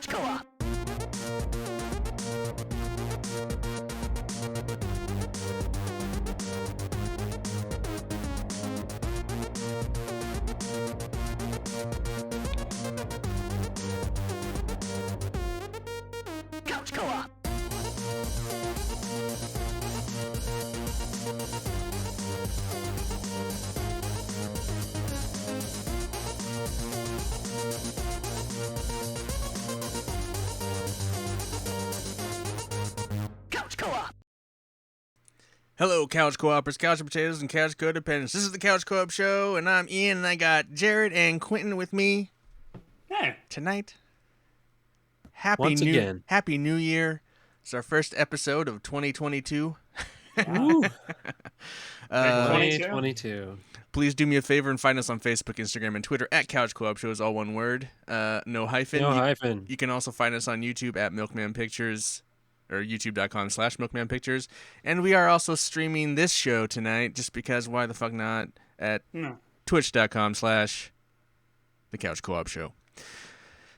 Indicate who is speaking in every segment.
Speaker 1: Couch Co-op. Couch Co-op. Couch Co-op.
Speaker 2: Hello, Couch Co-opers, Couch Potatoes, and Couch Codependents. This is the Couch Co-op Show, and I'm Ian, and I got Jared and Quentin with me
Speaker 3: Hey.
Speaker 2: tonight.
Speaker 4: Once again.
Speaker 2: Happy New Year. It's our first episode of 2022.
Speaker 4: Woo.
Speaker 3: 22.
Speaker 4: 2022.
Speaker 2: Please do me a favor and find us on Facebook, Instagram, and Twitter at Couch Co-op Show is all one word. No hyphen.
Speaker 4: No hyphen.
Speaker 2: You can also find us on YouTube at Milkman Pictures, or youtube.com/Milkman Pictures. And we are also streaming this show tonight, just because why the fuck not, at twitch.com/The Couch Co-op Show.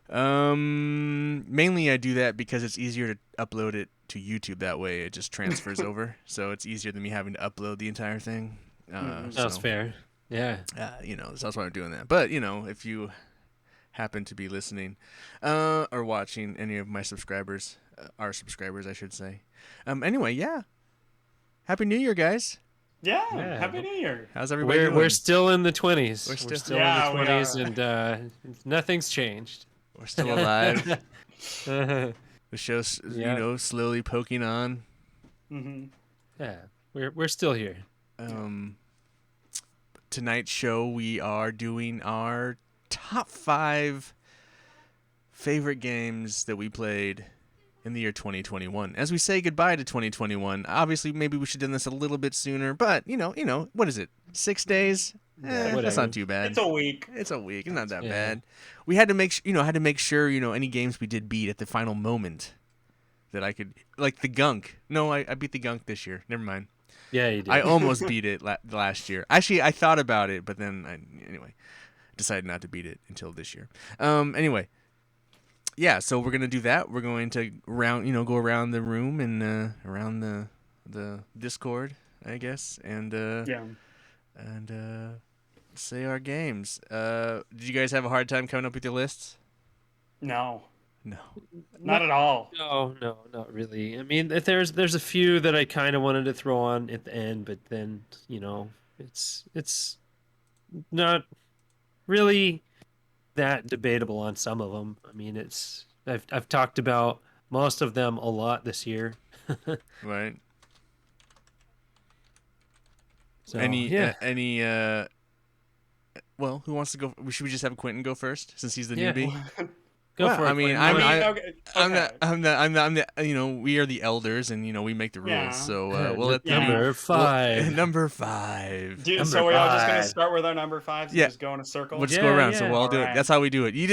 Speaker 2: Mainly I do that because it's easier to upload it to YouTube that way. It just transfers over. So it's easier than me having to upload the entire thing.
Speaker 4: That's fair. Yeah.
Speaker 2: That's why I'm doing that. But, if you happen to be listening or watching any of my subscribers, our subscribers, I should say. Anyway, yeah. Happy New Year, guys.
Speaker 3: Yeah,
Speaker 4: Yeah.
Speaker 3: Happy New Year.
Speaker 2: How's everybody doing?
Speaker 4: We're still in the 20s.
Speaker 2: We're
Speaker 4: We're
Speaker 2: still-
Speaker 4: still
Speaker 3: Yeah,
Speaker 4: in
Speaker 3: we
Speaker 4: the 20s,
Speaker 3: are.
Speaker 4: and nothing's changed.
Speaker 2: We're still alive.
Speaker 4: Yeah.
Speaker 2: The show's,
Speaker 4: Yeah.
Speaker 2: slowly poking on.
Speaker 3: Mm-hmm.
Speaker 4: We're still here.
Speaker 2: Tonight's show, we are doing our top 5 favorite games that we played in the year 2021. As we say goodbye to 2021, obviously maybe we should have done this a little bit sooner, but what is it? 6 days? That's
Speaker 4: whatever.
Speaker 2: not too bad.
Speaker 3: It's a week.
Speaker 2: It's not that
Speaker 4: Yeah.
Speaker 2: bad. We had to make sure any games we did beat at the final moment that I could, like the gunk. No, I beat the gunk this year. Never mind.
Speaker 4: Yeah, you did.
Speaker 2: I almost beat it last year. Actually, I thought about it, but then I decided not to beat it until this year. Anyway, yeah. So we're gonna do that. We're going to go around the room and around the Discord, I guess, and say our games. Did you guys have a hard time coming up with your lists?
Speaker 3: No,
Speaker 2: No.
Speaker 3: not at all.
Speaker 4: No, not really. I mean, there's a few that I kind of wanted to throw on at the end, but then it's not really that debatable on some of them. I mean, I've talked about most of them a lot this year.
Speaker 2: Right.
Speaker 4: So,
Speaker 2: Well, who wants to go? Should we just have Quentin go first since he's the
Speaker 4: Yeah.
Speaker 2: newbie?
Speaker 4: Go
Speaker 2: Well,
Speaker 4: for it.
Speaker 2: I mean,
Speaker 4: Quentin.
Speaker 2: I'm the we are the elders, and we make the rules.
Speaker 3: Yeah.
Speaker 2: So we'll let
Speaker 3: Yeah.
Speaker 4: Number 5.
Speaker 2: Number 5.
Speaker 3: Dude,
Speaker 4: Number
Speaker 3: so we're all just gonna
Speaker 4: 5.
Speaker 3: start with our number 5s and
Speaker 2: Yeah.
Speaker 3: just go in a circle.
Speaker 2: We'll just
Speaker 4: Yeah,
Speaker 2: go around. So
Speaker 4: yeah.
Speaker 2: we'll all do it.
Speaker 3: Alright.
Speaker 2: That's how we do it. You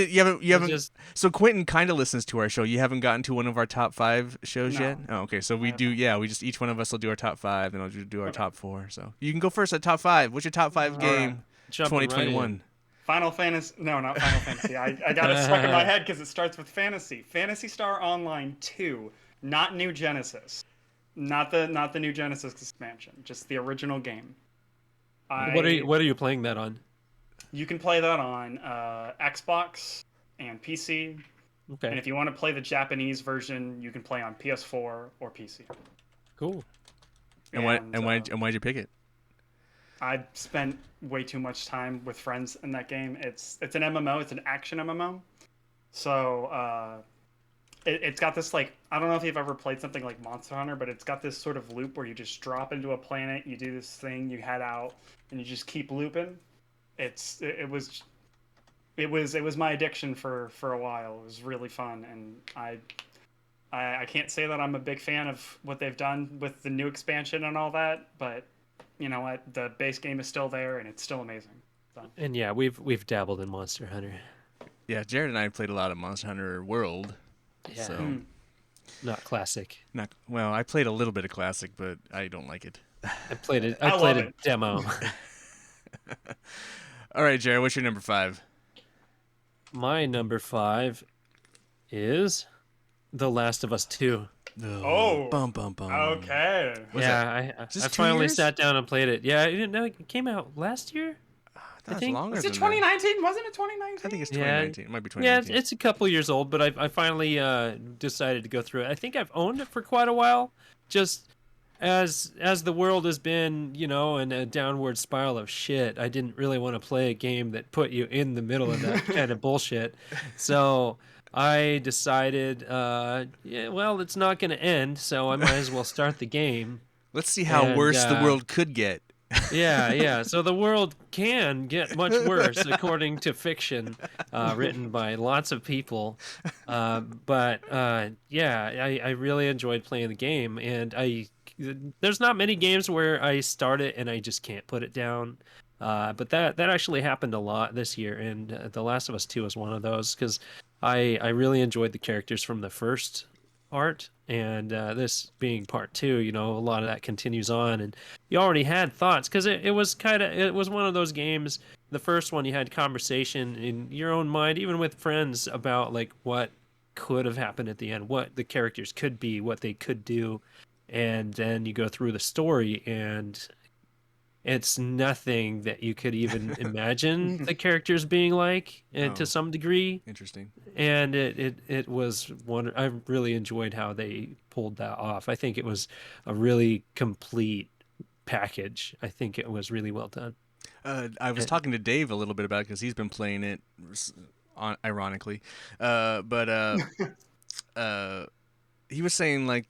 Speaker 2: haven't.
Speaker 4: Just-
Speaker 2: So Quentin kind of listens to our show. You haven't gotten to one of our top 5 shows
Speaker 3: No.
Speaker 2: yet. Oh, okay. So we
Speaker 3: I
Speaker 2: do. Yeah, we just each one of us will do our top 5, and I'll do our top 4. So you can go first at top 5. What's your top 5
Speaker 3: Alright.
Speaker 2: game?
Speaker 4: Jumping right in.
Speaker 2: 2021.
Speaker 3: Final Fantasy. No, not Final Fantasy. I got it stuck in my head because it starts with Fantasy. Phantasy Star Online 2, not New Genesis, not the New Genesis expansion, just the original game.
Speaker 4: What are you playing that on?
Speaker 3: You can play that on Xbox and PC, and
Speaker 4: Okay,
Speaker 3: if you want to play the Japanese version, you can play on PS4 or PC.
Speaker 4: cool.
Speaker 2: And why'd you pick it?
Speaker 3: I spent way too much time with friends in that game. It's an MMO. It's an action MMO. So it's got this, like, I don't know if you've ever played something like Monster Hunter, but it's got this sort of loop where you just drop into a planet, you do this thing, you head out, and you just keep looping. It was my addiction for a while. It was really fun, and I can't say that I'm a big fan of what they've done with the new expansion and all that, but you know what? The base game is still there, and it's still amazing. So.
Speaker 4: And yeah, we've dabbled in Monster Hunter.
Speaker 2: Yeah, Jared and I played a lot of Monster Hunter World.
Speaker 4: Yeah.
Speaker 2: So
Speaker 4: Not classic.
Speaker 2: I played a little bit of classic, but I don't like it.
Speaker 4: I played it.
Speaker 3: I
Speaker 4: I played
Speaker 3: love
Speaker 4: a
Speaker 3: it.
Speaker 4: demo.
Speaker 2: All right, Jared, what's your number 5?
Speaker 4: My number 5 is The Last of Us 2.
Speaker 3: Oh,
Speaker 2: bum bum bum.
Speaker 3: okay.
Speaker 2: Was
Speaker 4: Yeah, I
Speaker 2: just 2
Speaker 4: finally
Speaker 2: years?
Speaker 4: sat down and played it. Yeah, it didn't know it came out last year.
Speaker 2: I
Speaker 4: I
Speaker 2: thought it was
Speaker 4: think.
Speaker 2: longer
Speaker 3: Was it
Speaker 2: than that.
Speaker 3: 2019? Wasn't it
Speaker 2: I think
Speaker 3: 2019?
Speaker 2: it's
Speaker 4: Yeah,
Speaker 2: 2019. It might be
Speaker 4: yeah,
Speaker 2: 2019.
Speaker 4: it's a couple years old, but I finally decided to go through it. I think I've owned it for quite a while, just as the world has been, in a downward spiral of shit. I didn't really want to play a game that put you in the middle of that kind of bullshit. So I decided, yeah, well, it's not going to end, so I might as well start the game.
Speaker 2: Let's see how
Speaker 4: And
Speaker 2: worse the world could get.
Speaker 4: yeah. So the world can get much worse, according to fiction, written by lots of people. But yeah, I really enjoyed playing the game, and there's not many games where I start it and I just can't put it down. But that actually happened a lot this year, and The Last of Us 2 was one of those because I really enjoyed the characters from the first part, and this being part 2, a lot of that continues on, and you already had thoughts because it was one of those games. The first one, you had conversation in your own mind, even with friends, about like what could have happened at the end, what the characters could be, what they could do, and then you go through the story, and it's nothing that you could even imagine the characters being like, and to
Speaker 2: Oh.
Speaker 4: some degree.
Speaker 2: Interesting.
Speaker 4: And it was one. I really enjoyed how they pulled that off. I think it was a really complete package. I think it was really well done.
Speaker 2: I was
Speaker 4: And-
Speaker 2: talking to Dave a little bit about it because he's been playing it, ironically. But he was saying like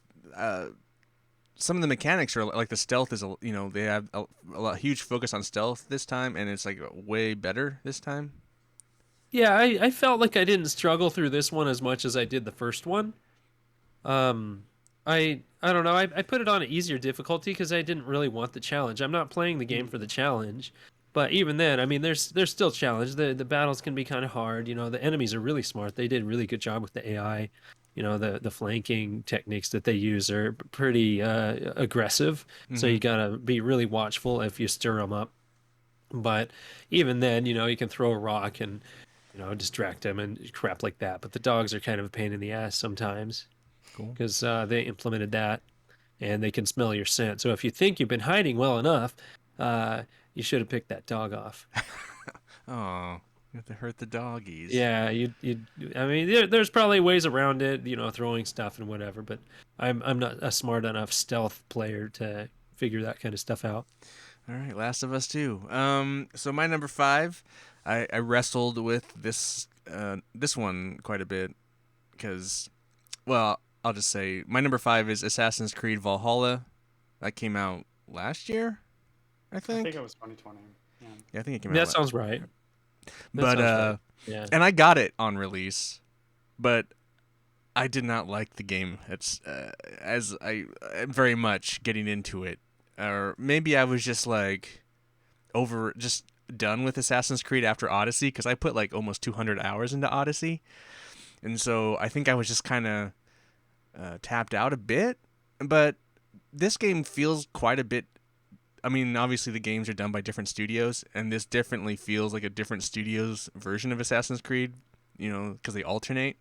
Speaker 2: some of the mechanics are like the stealth is they have a huge focus on stealth this time, and it's like way better this time.
Speaker 4: Yeah, I felt like I didn't struggle through this one as much as I did the first one. Um, I don't know. I put it on an easier difficulty because I didn't really want the challenge. I'm not playing the game for the challenge, but even then, I mean, there's still challenge. The battles can be kind of hard. The enemies are really smart. They did a really good job with the AI. The flanking techniques that they use are pretty aggressive. So
Speaker 2: Mhm.
Speaker 4: you gotta be really watchful if you stir them up. But even then, you can throw a rock and distract them and crap like that. But the dogs are kind of a pain in the ass sometimes
Speaker 2: Cool.
Speaker 4: because they implemented that and they can smell your scent. So if you think you've been hiding well enough, you should have picked that dog off.
Speaker 2: Oh, you have to hurt the doggies.
Speaker 4: Yeah, I mean, there's probably ways around it, throwing stuff and whatever. But I'm not a smart enough stealth player to figure that kind of stuff out.
Speaker 2: All right, Last of Us 2. So my number 5, I wrestled with this one quite a bit because, well, I'll just say my number 5 is Assassin's Creed Valhalla. That came out last year, I
Speaker 3: I
Speaker 2: think.
Speaker 3: think it was 2020. Yeah.
Speaker 2: Yeah, I think it came
Speaker 4: That
Speaker 2: out.
Speaker 4: sounds right.
Speaker 2: But
Speaker 4: sounds right. Yeah.
Speaker 2: and I got it on release, but I did not like the game. It's as I very much getting into it, or maybe I was just like just done with Assassin's Creed after Odyssey because I put like almost 200 hours into Odyssey, and so I think I was just kind of tapped out a bit. But this game feels quite a bit. I mean, obviously the games are done by different studios, and this definitely feels like a different studio's version of Assassin's Creed. Because they alternate.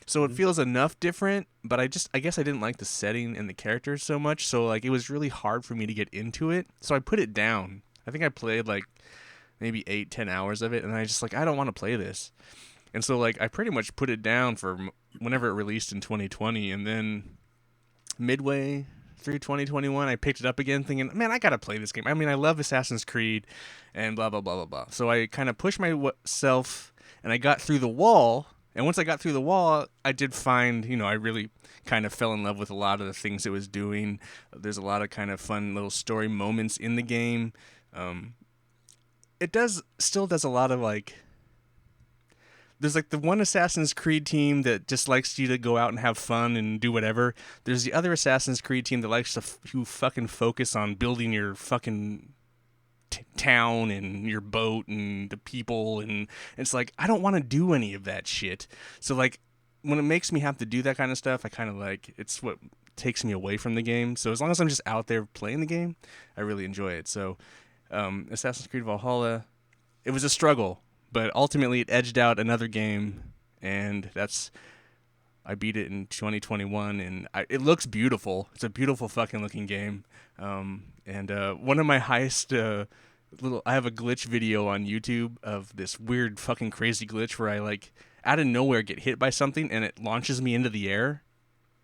Speaker 2: So it feels enough different, but I guess I didn't like the setting and the characters so much, so like it was really hard for me to get into it. So I put it down. I think I played like maybe 8-10 hours of it, and I just like I don't want to play this. And so like I pretty much put it down for whenever it released in 2020, and then midway through 2021 I picked it up again thinking, man, I got to play this game. I mean, I love Assassin's Creed and blah blah blah blah blah. So I kind of pushed myself and I got through the wall. And once I got through the wall, I did find, I really kind of fell in love with a lot of the things it was doing. There's a lot of kind of fun little story moments in the game. It still does a lot of like, there's like the one Assassin's Creed team that just likes you to go out and have fun and do whatever. There's the other Assassin's Creed team that likes to fucking focus on building your fucking town and your boat and the people, and it's like I don't want to do any of that shit. So like when it makes me have to do that kind of stuff, I kind of like it's what takes me away from the game. So as long as I'm just out there playing the game, I really enjoy it. So Assassin's Creed Valhalla, it was a struggle, but ultimately it edged out another game, and that's I beat it in 2021, and it looks beautiful. It's a beautiful fucking looking game. And one of my highest I have a glitch video on YouTube of this weird fucking crazy glitch where I like out of nowhere get hit by something and it launches me into the air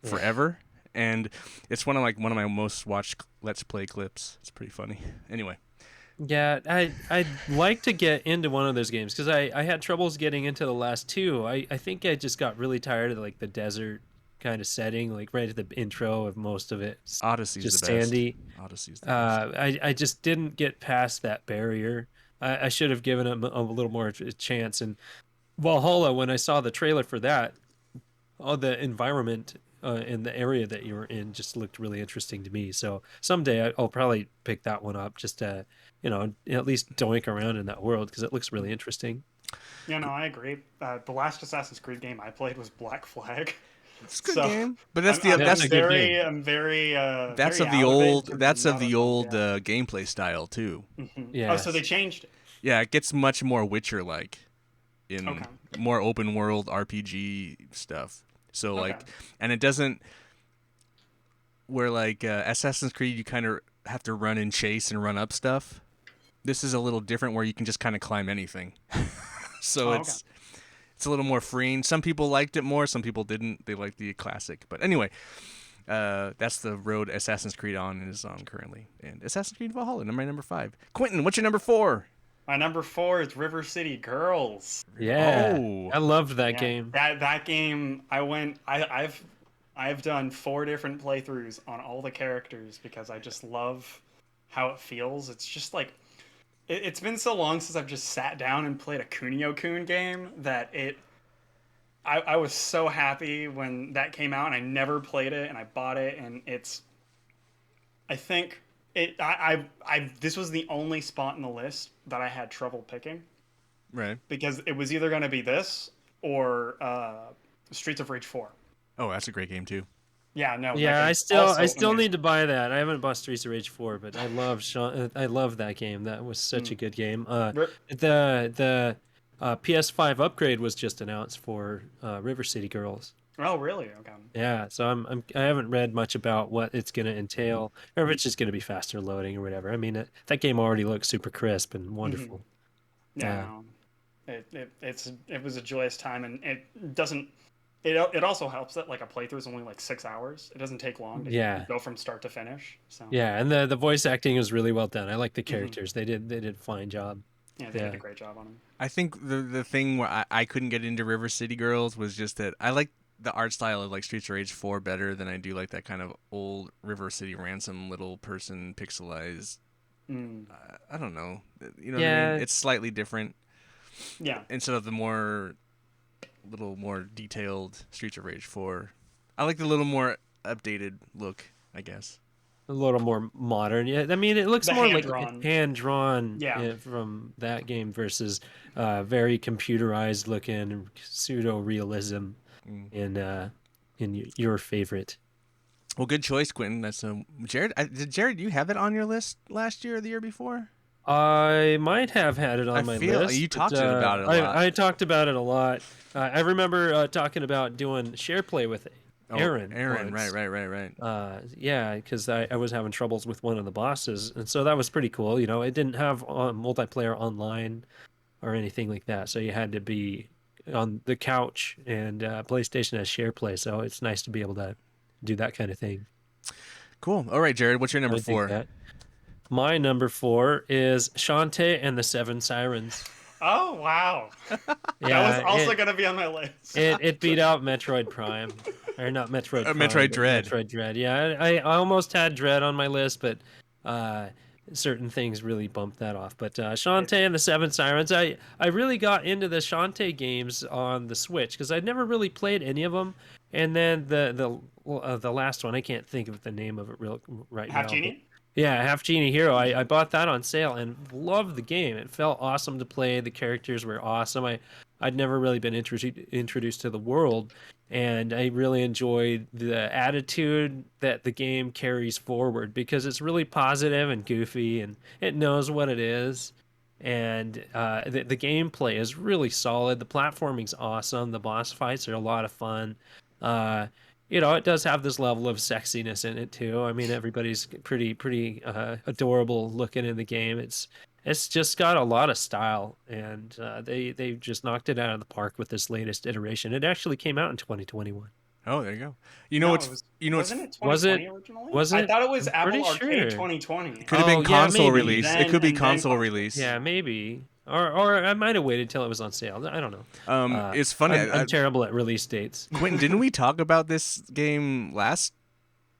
Speaker 2: forever. And it's one of my most watched Let's Play clips. It's pretty funny. Anyway.
Speaker 4: Yeah, I'd like to get into one of those games because I had troubles getting into the last two. I think I just got really tired of like the desert kind of setting, like right at the intro of most of it.
Speaker 2: Odyssey's
Speaker 4: just
Speaker 2: the best.
Speaker 4: sandy.
Speaker 2: Odyssey's the best.
Speaker 4: I just didn't get past that barrier. I should have given him a little more chance. And Valhalla, when I saw the trailer for that, all the environment in the area that you were in just looked really interesting to me. So someday I'll probably pick that one up just to, at least doink around in that world because it looks really interesting.
Speaker 3: Yeah, no, I agree. The last Assassin's Creed game I played was Black Flag.
Speaker 2: It's a good game, but that's
Speaker 3: I'm
Speaker 2: of the old gameplay style too.
Speaker 3: Mm-hmm. Yeah. Oh, so they changed it.
Speaker 2: Yeah, it gets much more Witcher-like in more open world RPG stuff. So like, and it doesn't where like Assassin's Creed you kind of have to run and chase and run up stuff. This is a little different where you can just kind of climb anything. So it's a little more freeing. Some people liked it more, some people didn't. They liked the classic. But anyway, that's the road Assassin's Creed is on currently. And Assassin's Creed Valhalla, number 5. Quentin, what's your number 4?
Speaker 3: My number 4 is River City Girls.
Speaker 4: Yeah, I loved that game.
Speaker 3: That game, I've done 4 different playthroughs on all the characters because I just love how it feels. It's just like it's been so long since I've just sat down and played a Kunio-kun game that I was so happy when that came out and I never played it and I bought it and this was the only spot in the list that I had trouble picking.
Speaker 2: Right.
Speaker 3: Because it was either going to be this or Streets of Rage 4.
Speaker 2: Oh, that's a great game too.
Speaker 3: Yeah, no.
Speaker 4: Yeah, I still need to buy that. I haven't bought Streets of Rage 4, but I love that game. That was such a good game. The PS5 upgrade was just announced for River City Girls.
Speaker 3: Oh, really? Okay.
Speaker 4: Yeah, so I haven't read much about what it's going to entail, or if it's just going to be faster loading or whatever. I mean, that game already looks super crisp and wonderful.
Speaker 3: Mm-hmm. Yeah, it was a joyous time, and it doesn't. It also helps that like a playthrough is only like 6 hours. It doesn't take long to go from start to finish. So
Speaker 4: yeah, and the voice acting was really well done. I like the characters. Mm-hmm. They did a fine job.
Speaker 3: Yeah, they did a great job on them.
Speaker 2: I think the thing where I couldn't get into River City Girls was just that I like the art style of like Streets of Rage 4 better than I do like that kind of old River City Ransom little person pixelized. I don't know. You know what I mean? It's slightly different.
Speaker 3: Yeah.
Speaker 2: Instead of the little more detailed Streets of Rage 4. I like the little more updated look, I guess.
Speaker 4: A little more modern. Yeah, I mean, it looks more like hand-drawn from that game versus very computerized looking pseudo-realism in your favorite.
Speaker 2: Well, good choice, Quentin. That's Jared. Jared, you have it on your list last year or the year before?
Speaker 4: I might have had it on my list.
Speaker 2: You talked about it a lot.
Speaker 4: I talked about it a lot. I remember talking about doing share play with Aaron.
Speaker 2: Once. Right.
Speaker 4: Yeah, because I was having troubles with one of the bosses, and so that was pretty cool. It didn't have multiplayer online or anything like that, so you had to be on the couch, and PlayStation has share play, so it's nice to be able to do that kind of thing.
Speaker 2: Cool. All right, Jared, what's your number 4?
Speaker 4: My number 4 is Shantae and the 7 Sirens.
Speaker 3: Oh, wow. That was also going to be on my list.
Speaker 4: It beat out Metroid Prime. Or not Metroid Prime.
Speaker 2: Metroid Dread.
Speaker 4: Metroid Dread, yeah. I almost had Dread on my list, but certain things really bumped that off. But Shantae and the 7 Sirens, I really got into the Shantae games on the Switch, because I'd never really played any of them. And then the last one, I can't think of the name of it right now.
Speaker 3: Half Genie?
Speaker 4: Yeah, Half Genie Hero. I bought that on sale and loved the game. It felt awesome to play. The characters were awesome. I'd never really been introduced to the world, and I really enjoyed the attitude that the game carries forward because it's really positive and goofy, and it knows what it is. And the gameplay is really solid. The platforming's awesome. The boss fights are a lot of fun. It does have this level of sexiness in it too. I mean, everybody's pretty adorable looking in the game. It's just got a lot of style, and they just knocked it out of the park with this latest iteration. It actually came out in 2021.
Speaker 2: Oh, there you go.
Speaker 3: No, it was, wasn't it
Speaker 4: Was it?
Speaker 3: 2020 originally?
Speaker 4: Was
Speaker 3: I
Speaker 4: it?
Speaker 3: thought it was
Speaker 4: I'm
Speaker 3: Apple
Speaker 4: pretty
Speaker 3: Arcade
Speaker 4: sure.
Speaker 3: 2020.
Speaker 2: Could have been
Speaker 4: yeah,
Speaker 2: console
Speaker 4: maybe.
Speaker 2: release.
Speaker 3: Then-
Speaker 2: It could be
Speaker 3: and then
Speaker 2: console
Speaker 3: console.
Speaker 2: release.
Speaker 4: Yeah, maybe. Or I might have waited till it was on sale. I don't know.
Speaker 2: It's funny.
Speaker 4: I'm terrible at release dates.
Speaker 2: Quentin, didn't we talk about this game last?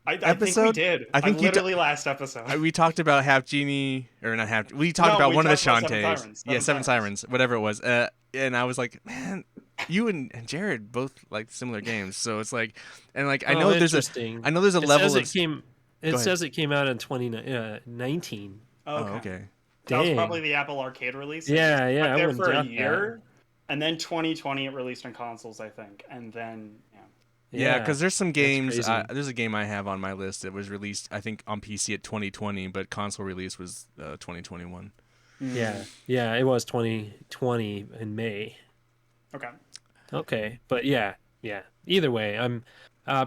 Speaker 3: I think we
Speaker 2: Episode?
Speaker 3: did.
Speaker 2: I think you
Speaker 3: literally last episode.
Speaker 2: We talked about Half Genie, or not Half. We talked
Speaker 3: No,
Speaker 2: about
Speaker 3: we
Speaker 2: one of the
Speaker 3: talked about Seven
Speaker 2: Shantaes.
Speaker 3: Sirens.
Speaker 2: Yeah, Seven Sirens, whatever it was. And I was like, man, you and Jared both like similar games. So it's like, and like I know there's a
Speaker 4: interesting.
Speaker 2: level of.
Speaker 4: It says it came out in 2019.
Speaker 3: Oh,
Speaker 2: Oh, okay.
Speaker 3: That was
Speaker 4: Dang.
Speaker 3: probably the Apple Arcade release.
Speaker 4: Yeah,
Speaker 3: It
Speaker 4: yeah, I
Speaker 3: went there
Speaker 4: wouldn't
Speaker 3: for a
Speaker 4: doubt that.
Speaker 3: year, and then 2020 it released on consoles, I think, and then
Speaker 2: Yeah, because there's some games.
Speaker 4: crazy.
Speaker 2: There's a game I have on my list that was released, I think, on PC at 2020, but console release was 2021.
Speaker 4: Yeah, it was 2020 in May.
Speaker 3: Okay.
Speaker 4: Okay, but yeah. Either way, I'm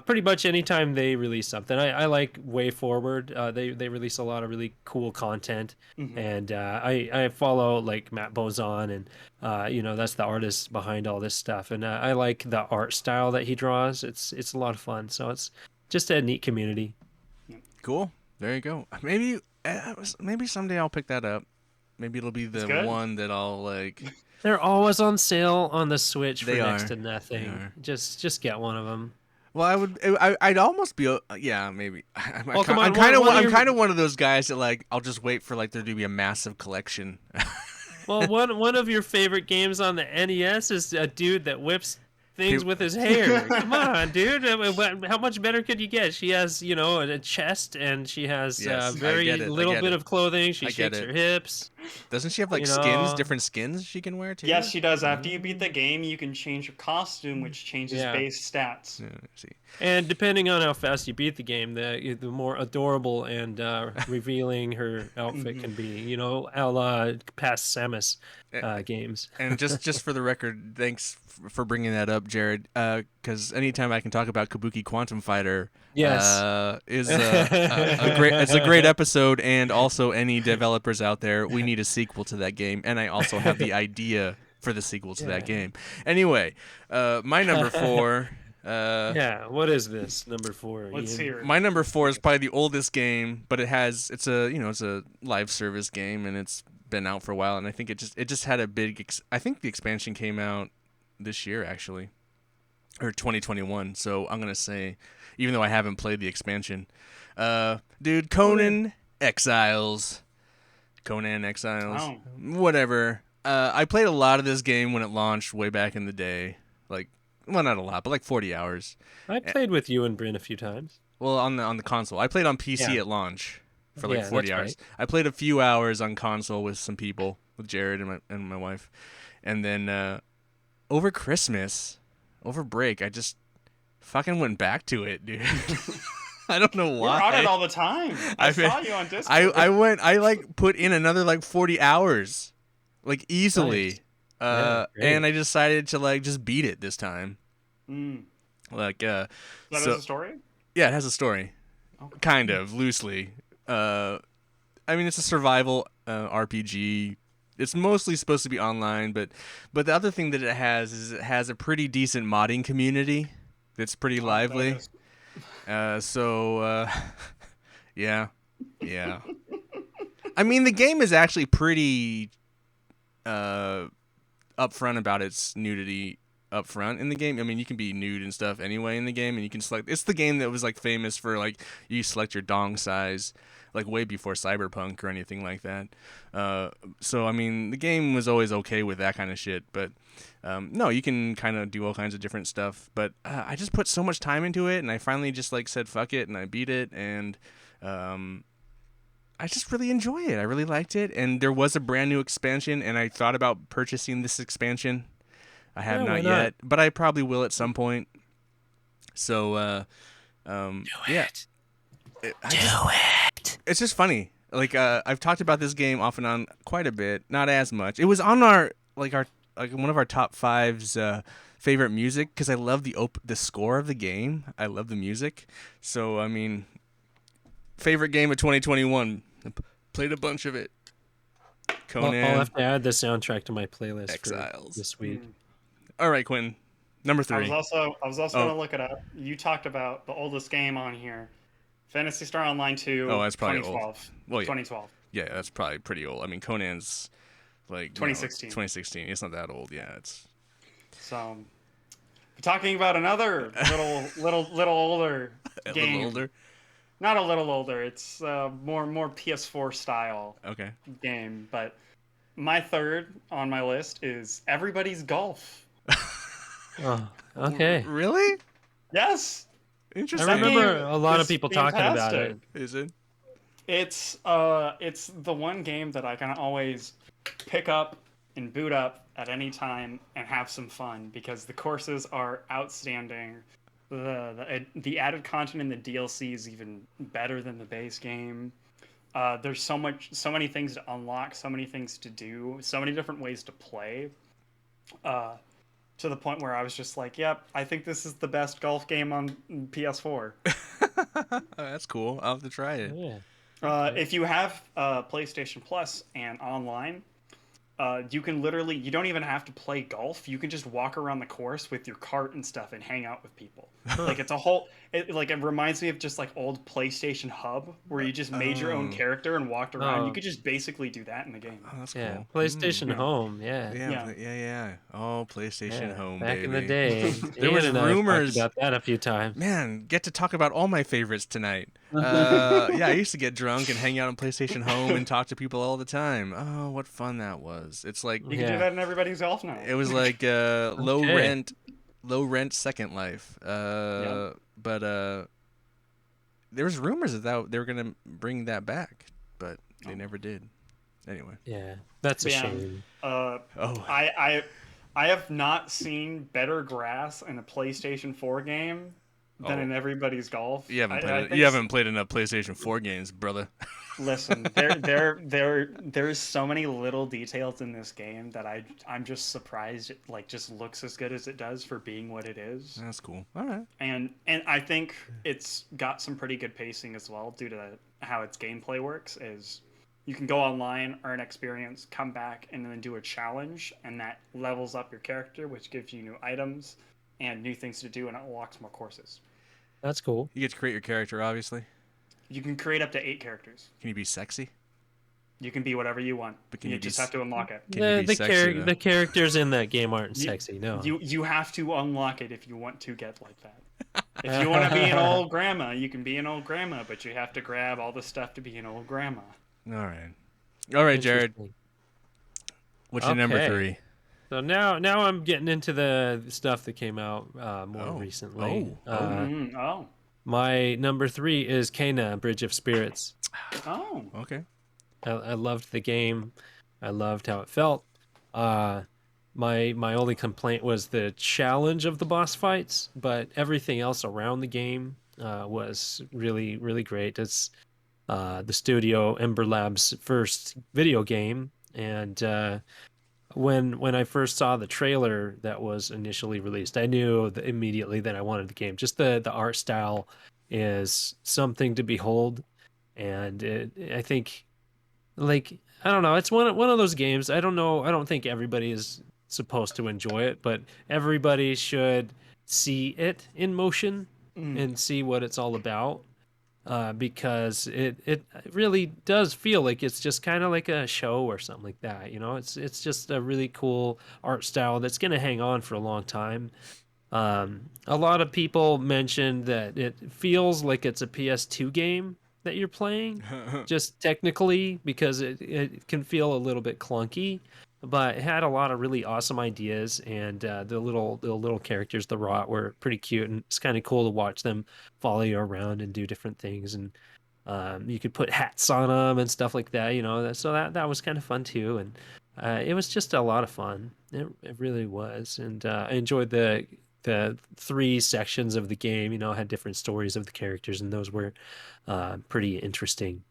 Speaker 4: pretty much anytime they release something, I like Way Forward. They release a lot of really cool content, and I follow like Matt Bozon, and that's the artist behind all this stuff, and I like the art style that he draws. It's a lot of fun, so it's just a neat community.
Speaker 2: Cool. There you go. Maybe someday I'll pick that up. Maybe it'll be the
Speaker 3: good.
Speaker 2: one that I'll like.
Speaker 4: They're always on sale on the Switch for
Speaker 2: They
Speaker 4: next
Speaker 2: are.
Speaker 4: to nothing.
Speaker 2: They are.
Speaker 4: Just get one of them.
Speaker 2: Well, I'd almost be. Yeah, maybe. I'm
Speaker 4: come on,
Speaker 2: kind of.
Speaker 4: one of
Speaker 2: I'm
Speaker 4: your-
Speaker 2: kind of one of those guys that like. I'll just wait for like there to be a massive collection.
Speaker 4: Well, one of your favorite games on the NES is a dude that whips things
Speaker 2: Pew-
Speaker 4: with his hair. Come on, dude. How much better could you get? She has, a chest, and she has
Speaker 2: Yes, I
Speaker 4: very
Speaker 2: get it, I
Speaker 4: little
Speaker 2: get
Speaker 4: bit
Speaker 2: it.
Speaker 4: of clothing. She
Speaker 2: I get
Speaker 4: shakes
Speaker 2: it.
Speaker 4: her hips.
Speaker 2: Doesn't she have like
Speaker 4: You
Speaker 2: skins,
Speaker 4: know-
Speaker 2: different skins she can wear too?
Speaker 3: Yes, she does. After you beat the game, you can change your costume, which changes
Speaker 4: Yeah.
Speaker 3: base stats.
Speaker 2: Yeah, see.
Speaker 4: And depending on how fast you beat the game, the more adorable and revealing her outfit can be. A la past Samus games.
Speaker 2: And just for the record, thanks for bringing that up, Jared. Because anytime I can talk about Kabuki Quantum Fighter,
Speaker 4: Yes.
Speaker 2: is a great. It's a great episode, and also any developers out there, we need a sequel to that game, and I also have the idea for the sequel to that game. Anyway, my number 4.
Speaker 4: Yeah. What is this number 4?
Speaker 3: Let's
Speaker 4: Ian?
Speaker 3: hear it.
Speaker 2: My number 4 is probably the oldest game, but it's a live service game, and it's been out for a while, and I think it just had a big. I think the expansion came out this year actually, or 2021. So I'm gonna say, even though I haven't played the expansion, dude, Conan Exiles,
Speaker 3: Oh.
Speaker 2: whatever. I played a lot of this game when it launched way back in the day, like. Well, not a lot, but like 40 hours.
Speaker 4: I played with you and Bryn a few times.
Speaker 2: Well, on the console, I played on PC
Speaker 4: Yeah.
Speaker 2: at launch for like
Speaker 4: Yeah,
Speaker 2: 40
Speaker 4: that's
Speaker 2: hours.
Speaker 4: right.
Speaker 2: I played a few hours on console with some people, with Jared and my wife, and then over Christmas, over break, I just fucking went back to it, dude. I don't know
Speaker 3: You're
Speaker 2: why.
Speaker 3: on it all the time. I
Speaker 2: I've been-
Speaker 3: saw you on Discord.
Speaker 2: I like put in another like 40 hours, like easily.
Speaker 4: Nice. Yeah, great.
Speaker 2: And I decided to like just beat it this time.
Speaker 3: Mm.
Speaker 2: Like
Speaker 3: That is
Speaker 2: so-
Speaker 3: a story?
Speaker 2: yeah, it has a story.
Speaker 3: Okay.
Speaker 2: Kind of loosely. I mean, it's a survival RPG. It's mostly supposed to be online, but the other thing that it has is it has a pretty decent modding community that's pretty lively. Yeah. I mean, the game is actually pretty upfront about its nudity up front in the game. I mean, you can be nude and stuff anyway in the game, and you can select. It's the game that was like famous for like you select your dong size, like way before Cyberpunk or anything like that. So I mean, the game was always okay with that kind of shit. But no, you can kind of do all kinds of different stuff. But I just put so much time into it, and I finally just like said fuck it, and I beat it, and I just really enjoy it. I really liked it, and there was a brand new expansion, and I thought about purchasing this expansion. I have
Speaker 4: Yeah, why
Speaker 2: not
Speaker 4: not?
Speaker 2: yet, but I probably will at some point. So, yeah, it's just funny. Like, I've talked about this game off and on quite a bit, not as much. It was on our like one of our top fives favorite music because I love the score of the game. I love the music. So I mean, favorite game of 2021. Played a bunch of it. Conan.
Speaker 4: I'll have to add the soundtrack to my playlist
Speaker 2: Exiles.
Speaker 4: for this week.
Speaker 2: All right, Quinn. Number 3.
Speaker 3: I was also gonna look it up. You talked about the oldest game on here, Phantasy Star Online 2.
Speaker 2: Oh, that's probably
Speaker 3: 2012.
Speaker 2: old. Well, yeah.
Speaker 3: 2012.
Speaker 2: Yeah, that's probably pretty old. I mean, Conan's like
Speaker 3: 2016.
Speaker 2: 2016. It's not that old. Yeah, it's.
Speaker 3: So, we're talking about another little older
Speaker 2: A
Speaker 3: game.
Speaker 2: little older.
Speaker 3: Not a little older. It's more PS4 style
Speaker 2: Okay.
Speaker 3: game. But my third on my list is Everybody's Golf.
Speaker 4: Oh, okay.
Speaker 2: Really?
Speaker 3: Yes.
Speaker 2: Interesting.
Speaker 4: I remember
Speaker 3: game
Speaker 4: a lot of
Speaker 3: is
Speaker 4: people talking about it.
Speaker 3: fantastic.
Speaker 2: Is it?
Speaker 3: It's the one game that I can always pick up and boot up at any time and have some fun because the courses are outstanding. The added content in the DLC is even better than the base game. There's so many things to unlock, so many things to do, so many different ways to play. To the point where I was just like, "Yep, I think this is the best golf game on PS4."
Speaker 2: Oh, that's cool. I'll have to try it.
Speaker 4: Yeah.
Speaker 3: If you have PlayStation Plus and online, you can literally, you don't even have to play golf. You can just walk around the course with your cart and stuff and hang out with people. Like it's a whole, it reminds me of just like old PlayStation Hub where you just made your own character and walked around. You could just basically do that in the game.
Speaker 2: Oh, that's
Speaker 4: Yeah,
Speaker 2: cool.
Speaker 4: PlayStation Home. Yeah.
Speaker 2: Yeah. Oh, PlayStation
Speaker 4: Yeah,
Speaker 2: Home,
Speaker 4: back
Speaker 2: baby.
Speaker 4: in the day.
Speaker 2: There was
Speaker 4: Ian and I have talked
Speaker 2: rumors
Speaker 4: about that a few times.
Speaker 2: Man, get to talk about all my favorites tonight. Yeah, I used to get drunk and hang out on PlayStation Home and talk to people all the time. Oh, what fun that was! It's like
Speaker 3: You can do that in Everybody's Golf now.
Speaker 2: it was like low rent Second Life. But there was rumors that they were gonna bring that back, but they never did. Anyway.
Speaker 4: Yeah, that's a
Speaker 3: Yeah.
Speaker 4: shame.
Speaker 3: I have not seen better grass in a PlayStation 4 game than in Everybody's Golf.
Speaker 2: You haven't played enough PlayStation 4 games, brother.
Speaker 3: Listen, there's so many little details in this game that I'm just surprised it just looks as good as it does for being what it is.
Speaker 2: That's cool. All right.
Speaker 3: And I think it's got some pretty good pacing as well due to how its gameplay works is you can go online, earn experience, come back, and then do a challenge, and that levels up your character, which gives you new items and new things to do, and it unlocks more courses.
Speaker 4: That's cool.
Speaker 2: You get to create your character, obviously.
Speaker 3: You can create up to 8 characters.
Speaker 2: Can you be sexy?
Speaker 3: You can be whatever you want.
Speaker 2: But can
Speaker 3: you
Speaker 2: you
Speaker 3: just
Speaker 2: be
Speaker 3: have to unlock it.
Speaker 2: Can you be sexy, though?
Speaker 4: The characters in that game aren't
Speaker 3: You-
Speaker 4: sexy. No.
Speaker 3: You have to unlock it if you want to get like that. If you want to be an old grandma, you can be an old grandma, but you have to grab all the stuff to be an old grandma.
Speaker 2: All right, Jared.
Speaker 4: Interesting.
Speaker 2: What's your number
Speaker 4: Okay.
Speaker 2: 3?
Speaker 4: So now I'm getting into the stuff that came out more recently.
Speaker 3: Oh.
Speaker 4: My number 3 is Cana, Bridge of Spirits.
Speaker 3: Oh.
Speaker 2: Okay.
Speaker 4: I loved the game. I loved how it felt. My only complaint was the challenge of the boss fights, but everything else around the game was really, really great. It's the studio Ember Labs' first video game, and when I first saw the trailer that was initially released, I knew immediately that I wanted the game. Just the art style is something to behold, and I think, like, I don't know, it's one of those games. I don't know. I don't think everybody is supposed to enjoy it, but everybody should see it in motion and see what it's all about. Because it really does feel like it's just kind of like a show or something like that. You know, it's just a really cool art style that's gonna hang on for a long time. A lot of people mentioned that it feels like it's a PS2 game that you're playing, just technically, because it can feel a little bit clunky. But it had a lot of really awesome ideas, and the little characters, the rot, were pretty cute, and it's kind of cool to watch them follow you around and do different things, and you could put hats on them and stuff like that, you know. So that was kind of fun too, and it was just a lot of fun. It really was, and I enjoyed the 3 sections of the game. You know, had different stories of the characters, and those were pretty interesting.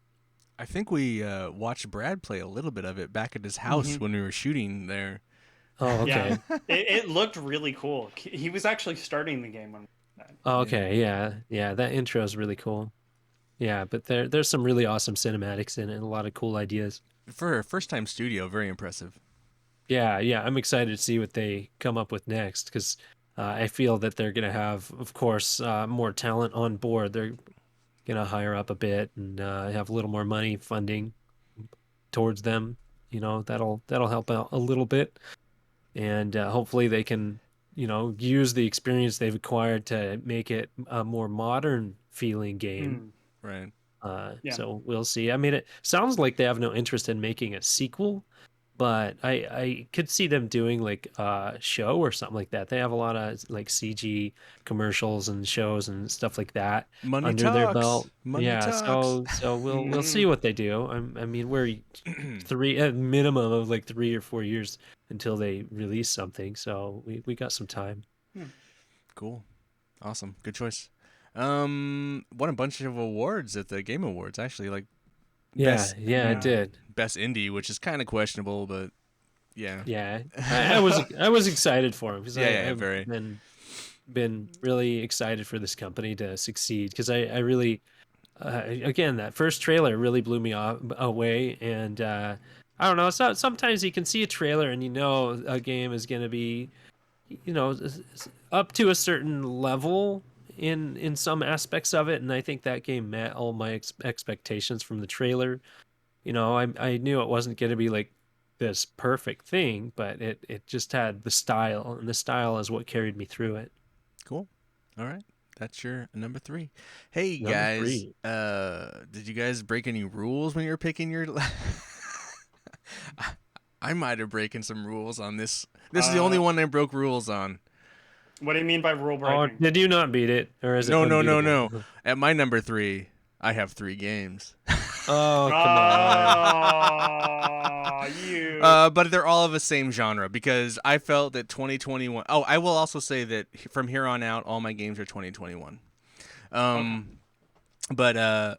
Speaker 2: I think we watched Brad play a little bit of it back at his house when we were shooting there.
Speaker 4: Oh,
Speaker 3: Yeah,
Speaker 4: okay.
Speaker 3: it looked really cool. He was actually starting the game when that.
Speaker 4: Oh, okay. Yeah. Yeah. That intro is really cool. Yeah, but there's some really awesome cinematics in it and a lot of cool ideas.
Speaker 2: For a first-time studio, very impressive.
Speaker 4: Yeah, yeah, I'm excited to see what they come up with next because I feel that they're going to have, of course, more talent on board. They're going to hire up a bit and have a little more money funding towards them. That'll help out a little bit, and hopefully they can, use the experience they've acquired to make it a more modern feeling game.
Speaker 3: Mm,
Speaker 2: Right.
Speaker 3: yeah.
Speaker 4: So we'll see. I mean, it sounds like they have no interest in making a sequel, but I could see them doing like a show or something like that. They have a lot of like CG commercials and shows and stuff like that
Speaker 2: Money
Speaker 4: under their
Speaker 2: talks.
Speaker 4: belt.
Speaker 2: Money
Speaker 4: Yeah,
Speaker 2: talks.
Speaker 4: so we'll see
Speaker 3: Mhm.
Speaker 4: what they do. I mean, we're three at minimum of like 3 or 4 years until they release something, so we got some time.
Speaker 3: Hmm.
Speaker 2: Cool. Awesome. Good choice. Won a bunch of awards at the Game Awards, actually, like
Speaker 4: Yeah,
Speaker 2: best
Speaker 4: yeah, it
Speaker 3: Yeah.
Speaker 4: did.
Speaker 2: best indie, which is kind of questionable, but yeah.
Speaker 4: Yeah, I was excited for him because
Speaker 2: Yeah,
Speaker 4: I've
Speaker 2: very.
Speaker 4: been really excited for this company to succeed because I really again that first trailer really blew me away and I don't know sometimes you can see a trailer and a game is going to be up to a certain level in some aspects of it, and I think that game met all my expectations from the trailer. I knew it wasn't going to be like this perfect thing, but it just had the style, and the style is what carried me through it.
Speaker 2: Cool. All right. That's your number 3. Hey
Speaker 4: Number
Speaker 2: guys,
Speaker 4: 3.
Speaker 2: did you guys break any rules when you were picking your I might have broken some rules on this. This is the only
Speaker 3: Uh,
Speaker 2: one I broke rules on.
Speaker 3: what do you mean by rule
Speaker 4: Oh,
Speaker 3: breaking?
Speaker 4: did you not beat it, or is it
Speaker 2: No, no, no,
Speaker 4: unbeatable?
Speaker 2: no. At my number 3, I have 3 games.
Speaker 4: Oh, come on.
Speaker 3: Oh, you.
Speaker 2: But they're all of the same genre because I felt that 2021. Oh, I will also say that from here on out, all my games are 2021.
Speaker 3: Okay.
Speaker 2: But at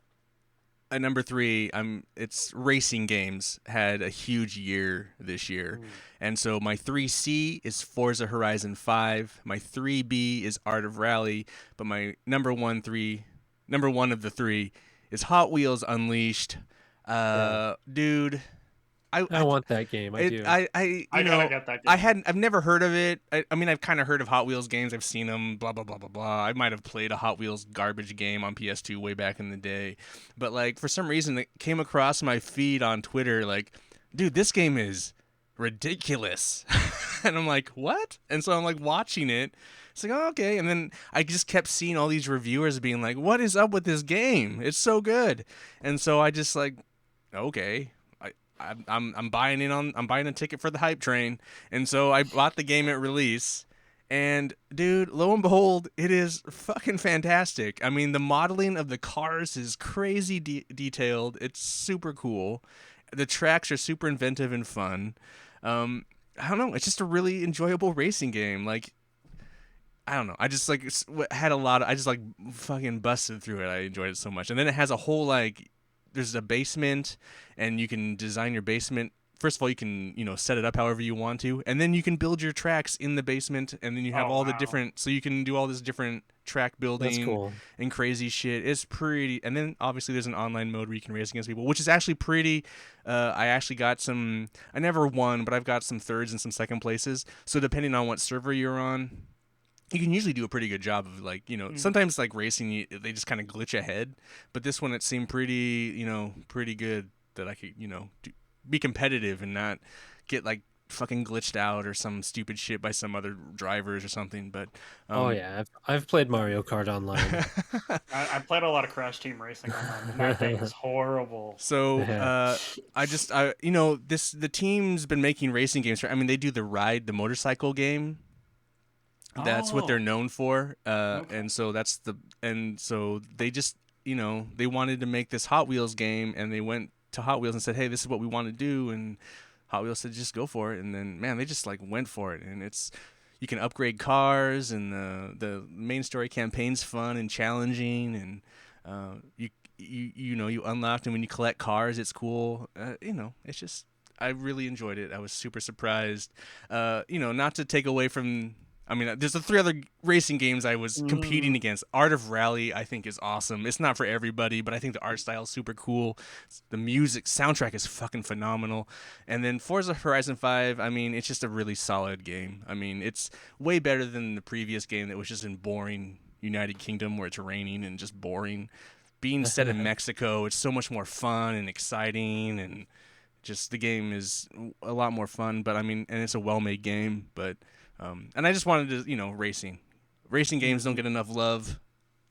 Speaker 2: number 3, it's racing games had a huge year this year,
Speaker 3: Mm.
Speaker 2: and so my 3C is Forza Horizon 5. My 3B is Art of Rally, but my number one of the 3 is Hot Wheels Unleashed.
Speaker 4: Yeah,
Speaker 2: Dude, I,
Speaker 4: I want that game. I do.
Speaker 3: I gotta get that game.
Speaker 2: I've never heard of it. I mean, I've kind of heard of Hot Wheels games. I've seen them, blah, blah, blah, blah, blah. I might have played a Hot Wheels garbage game on PS2 way back in the day. But, like, for some reason, it came across my feed on Twitter, like, dude, this game is ridiculous. And I'm like, what? And so I'm, like, watching it. It's like, oh, okay. And then I just kept seeing all these reviewers being like, what is up with this game? It's so good. And so I just, like, okay. I'm buying I'm buying a ticket for the hype train, and so I bought the game at release, and dude, lo and behold, it is fucking fantastic. I mean, the modeling of the cars is crazy detailed. It's super cool. The tracks are super inventive and fun. I don't know. It's just a really enjoyable racing game. Like, I don't know. I just like had a lot of. I just like fucking busted through it. I enjoyed it so much, and then it has a whole like there's a basement and you can design your basement. First of all, you can, set it up however you want to, and then you can build your tracks in the basement, and then you have
Speaker 3: Oh
Speaker 2: all the
Speaker 3: wow.
Speaker 2: different, so you can do all this different track
Speaker 4: That's
Speaker 2: building
Speaker 4: cool.
Speaker 2: and crazy shit. It's pretty, and then obviously there's an online mode where you can race against people, which is actually pretty. I actually got I never won, but I've got some thirds and some second places. So depending on what server you're on, you can usually do a pretty good job of like
Speaker 3: Mm.
Speaker 2: sometimes like racing they just kind of glitch ahead, but this one it seemed pretty pretty good that I could be competitive and not get like fucking glitched out or some stupid shit by some other drivers or something. But
Speaker 4: Oh yeah, I've played Mario Kart online.
Speaker 3: I played a lot of Crash Team Racing online, and that thing is horrible.
Speaker 2: so
Speaker 4: Yeah.
Speaker 2: the team's been making racing games. I mean, they do the motorcycle game. That's what they're
Speaker 3: Oh,
Speaker 2: known for,
Speaker 3: okay.
Speaker 2: and so they just they wanted to make this Hot Wheels game, and they went to Hot Wheels and said, hey, this is what we want to do, and Hot Wheels said, just go for it. And then man, they just like went for it, and you can upgrade cars, and the main story campaign's fun and challenging, and you unlocked, and when you collect cars it's cool. It's just I really enjoyed it. I was super surprised. Not to take away from. I mean, there's the 3 other racing games I was competing against. Art of Rally, I think, is awesome. It's not for everybody, but I think the art style is super cool. The music soundtrack is fucking phenomenal. And then Forza Horizon 5, I mean, it's just a really solid game. I mean, it's way better than the previous game that was just in boring United Kingdom where it's raining and just boring. Being set in Mexico, it's so much more fun and exciting, and just the game is a lot more fun. But I mean, and it's a well-made game, but. And I just wanted to, racing. Racing games don't get enough love,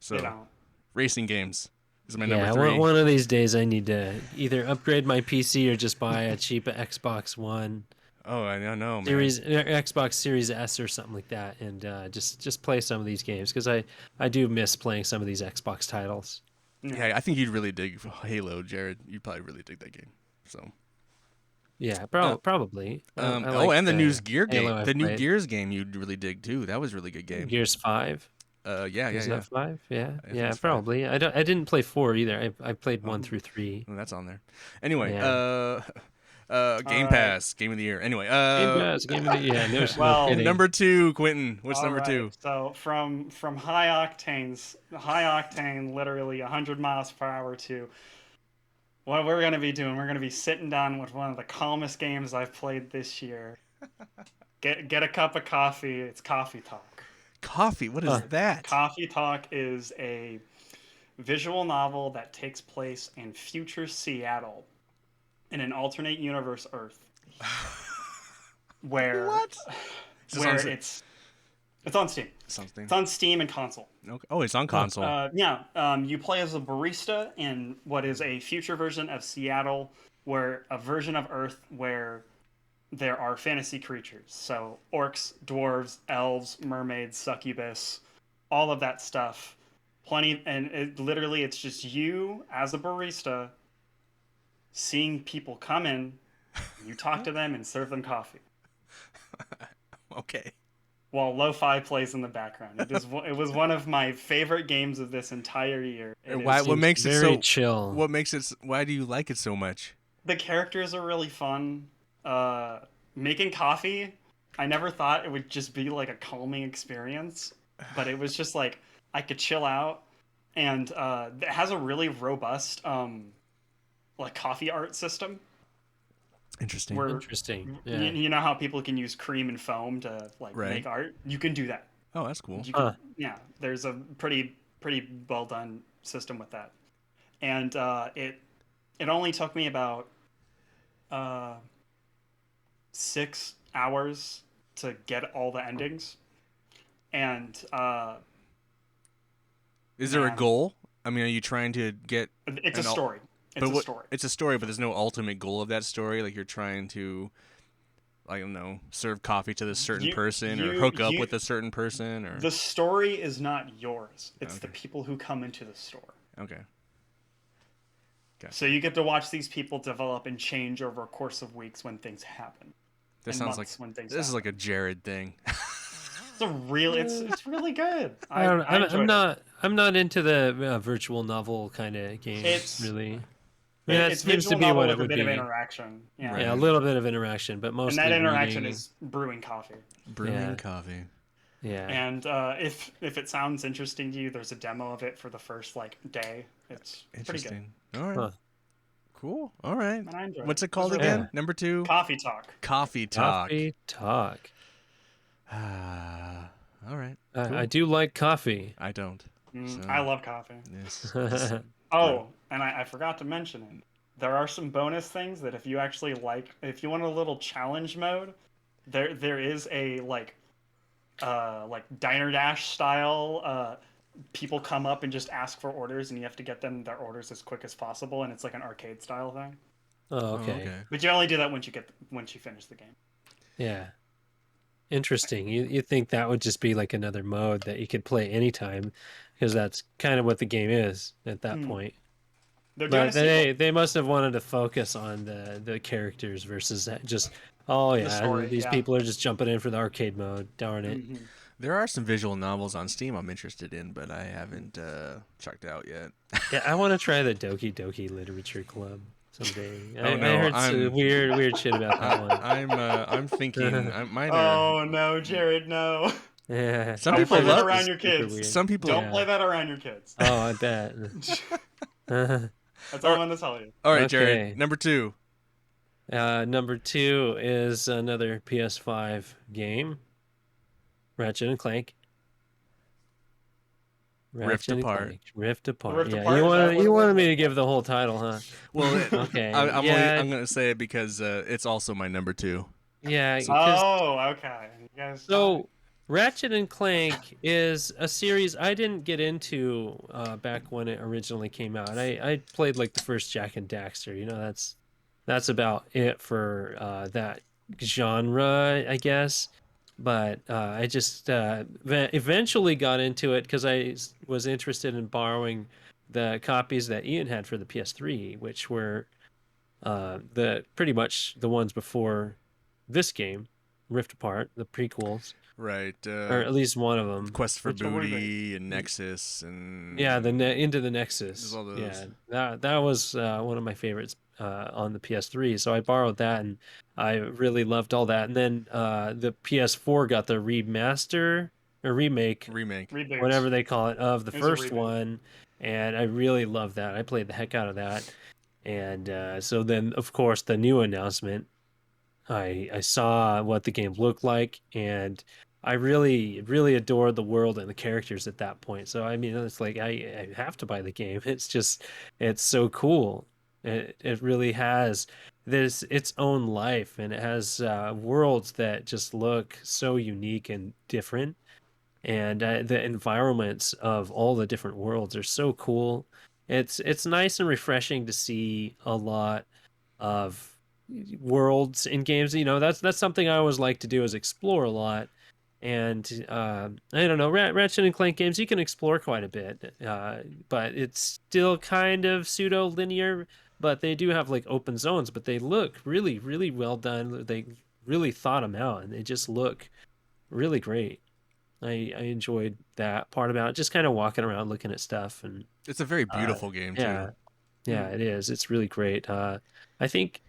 Speaker 2: so racing games is my number 3.
Speaker 4: One of these days I need to either upgrade my PC or just buy a cheap Xbox One.
Speaker 2: Oh, I don't know, man.
Speaker 4: Xbox Series S or something like that, and just play some of these games because I do miss playing some of these Xbox titles.
Speaker 2: Yeah, I think you'd really dig Halo, Jared. You'd probably really dig that game. So.
Speaker 4: Yeah, probably.
Speaker 2: And the new Gears game you'd really dig too. That was a really good game.
Speaker 4: Gears 5.
Speaker 2: Is
Speaker 4: that 5? Yeah, probably. 5. I didn't play 4 either. I played 1 through 3.
Speaker 2: Well, that's on there. Anyway, Game Pass, Game of the Year. Anyway,
Speaker 4: Game Pass, Game of the Year. Yeah,
Speaker 3: well,
Speaker 2: number 2, Quentin. What's number 2?
Speaker 3: So from high octane, literally 100 miles per hour to. What we're going to be doing, we're going to be sitting down with one of the calmest games I've played this year. Get a cup of coffee. It's Coffee Talk.
Speaker 2: Coffee? What is that?
Speaker 3: Coffee Talk is a visual novel that takes place in future Seattle in an alternate universe Earth. Where
Speaker 2: what?
Speaker 3: It's on Steam. It's on Steam and console.
Speaker 2: Okay. Oh, it's on console.
Speaker 3: You play as a barista in what is a future version of Seattle, where a version of Earth where there are fantasy creatures. So orcs, dwarves, elves, mermaids, succubus, all of that stuff. Plenty, and it's just you as a barista seeing people come in, you talk to them and serve them coffee.
Speaker 2: Okay.
Speaker 3: While lo-fi plays in the background. It was one of my favorite games of this entire year.
Speaker 2: What makes it
Speaker 4: very
Speaker 2: so
Speaker 4: chill?
Speaker 2: Why do you like it so much?
Speaker 3: The characters are really fun. Making coffee, I never thought it would just be like a calming experience, but it was just like I could chill out, and it has a really robust like coffee art system.
Speaker 2: Interesting.
Speaker 4: Yeah.
Speaker 3: You know how people can use cream and foam to make art? You can do that.
Speaker 2: Oh, that's cool.
Speaker 3: There's a pretty well done system with that, and it only took me about 6 hours to get all the endings, and
Speaker 2: is there a goal? I mean, are you trying to get?
Speaker 3: It's a story.
Speaker 2: It's a story, but there's no ultimate goal of that story. Like you're trying to, I don't know, serve coffee to this certain person or hook up with a certain person. Or
Speaker 3: the story is not yours. It's the people who come into the store.
Speaker 2: Okay. Gotcha.
Speaker 3: So you get to watch these people develop and change over a course of weeks when things happen.
Speaker 2: This sounds like is like a Jared thing.
Speaker 3: It's really good.
Speaker 4: I'm not into the virtual novel kind of game. That seems to be what it would be.
Speaker 3: A bit of interaction. Yeah.
Speaker 4: Right. Yeah, a little bit of interaction, but mostly.
Speaker 3: And that interaction is brewing coffee.
Speaker 2: Coffee.
Speaker 4: Yeah.
Speaker 3: And if it sounds interesting to you, there's a demo of it for the first day. It's pretty good.
Speaker 2: All right. Huh. Cool. All right.
Speaker 3: And I enjoy
Speaker 2: What's it called again? Number 2.
Speaker 3: Coffee Talk.
Speaker 2: Coffee Talk. All right. Cool.
Speaker 4: I do like coffee.
Speaker 2: I don't.
Speaker 3: I love coffee.
Speaker 2: Yes.
Speaker 3: And I forgot to mention it. There are some bonus things that if you actually if you want a little challenge mode, there is a Diner Dash style. People come up and just ask for orders, and you have to get them their orders as quick as possible, and it's like an arcade style thing.
Speaker 4: Oh, okay.
Speaker 3: But you only do that once you finish the game.
Speaker 4: Yeah. Interesting. You think that would just be like another mode that you could play anytime, because that's kind of what the game is at that point. But they must have wanted to focus on the characters versus just these people are just jumping in for the arcade mode. Darn it.
Speaker 3: Mm-hmm.
Speaker 2: There are some visual novels on Steam I'm interested in, but I haven't checked out yet.
Speaker 4: Yeah, I want to try the Doki Doki Literature Club. someday.
Speaker 2: Oh
Speaker 4: I
Speaker 2: no,
Speaker 4: heard some weird shit about that one.
Speaker 2: I'm thinking mine are.
Speaker 3: Oh no, Jared, no.
Speaker 4: Yeah,
Speaker 2: Some
Speaker 3: Don't
Speaker 2: people
Speaker 3: play that
Speaker 2: love.
Speaker 3: around your
Speaker 4: super
Speaker 3: kids.
Speaker 4: weird.
Speaker 2: Some people.
Speaker 3: Don't play
Speaker 4: Yeah.
Speaker 3: that around your kids.
Speaker 4: Oh, I bet.
Speaker 3: That's all I'm gonna tell you.
Speaker 2: All right, Jared.
Speaker 4: Okay.
Speaker 2: Number 2.
Speaker 4: Number 2 is another PS5 game, Ratchet and Clank.
Speaker 2: Rift
Speaker 4: Ratchet and
Speaker 2: Apart.
Speaker 4: Clank, Rift Apart.
Speaker 3: Rift
Speaker 4: Yeah,
Speaker 3: Apart, is that what
Speaker 4: you
Speaker 3: it was?
Speaker 4: wanted me to give the whole title, huh?
Speaker 2: Well,
Speaker 4: Okay.
Speaker 2: I'm gonna say it because it's also my number 2.
Speaker 4: Yeah,
Speaker 2: So-
Speaker 4: because
Speaker 3: Oh, okay. You guys.
Speaker 4: so Ratchet and Clank is a series I didn't get into back when it originally came out. I played like the first Jack and Daxter. That's about it for that genre, I guess. But I just eventually got into it because was interested in borrowing the copies that Ian had for the PS3, which were the pretty much the ones before this game, Rift Apart, the prequels,
Speaker 2: Right.
Speaker 4: or at least one of them.
Speaker 2: Quest for
Speaker 3: Which one were they?
Speaker 2: Booty and Nexus and
Speaker 4: Yeah, Into the Nexus.
Speaker 2: There's all those.
Speaker 4: Yeah, that was one of my favorites on the PS3. So I borrowed that, and I really loved all that. And then the PS4 got the remaster or remake,
Speaker 3: Reboot.
Speaker 4: whatever they call it, of the
Speaker 3: It was a
Speaker 4: first
Speaker 3: reboot.
Speaker 4: one, and I really loved that. I played the heck out of that. And so then, of course, the new announcement, I saw what the game looked like, and I really adored the world and the characters at that point. So I mean, it's like I have to buy the game. It's so cool. It really has this its own life, and it has worlds that just look so unique and different. And the environments of all the different worlds are so cool. It's nice and refreshing to see a lot of worlds in games. That's something I always like to do, is explore a lot. And I don't know, Ratchet and Clank games, you can explore quite a bit, but it's still kind of pseudo linear. But they do have like open zones, but they look really well done. They really thought them out, and they just look really great. I enjoyed that part about it, just kind of walking around looking at stuff. And
Speaker 2: It's a very beautiful game too.
Speaker 4: yeah, it is. It's really great. I think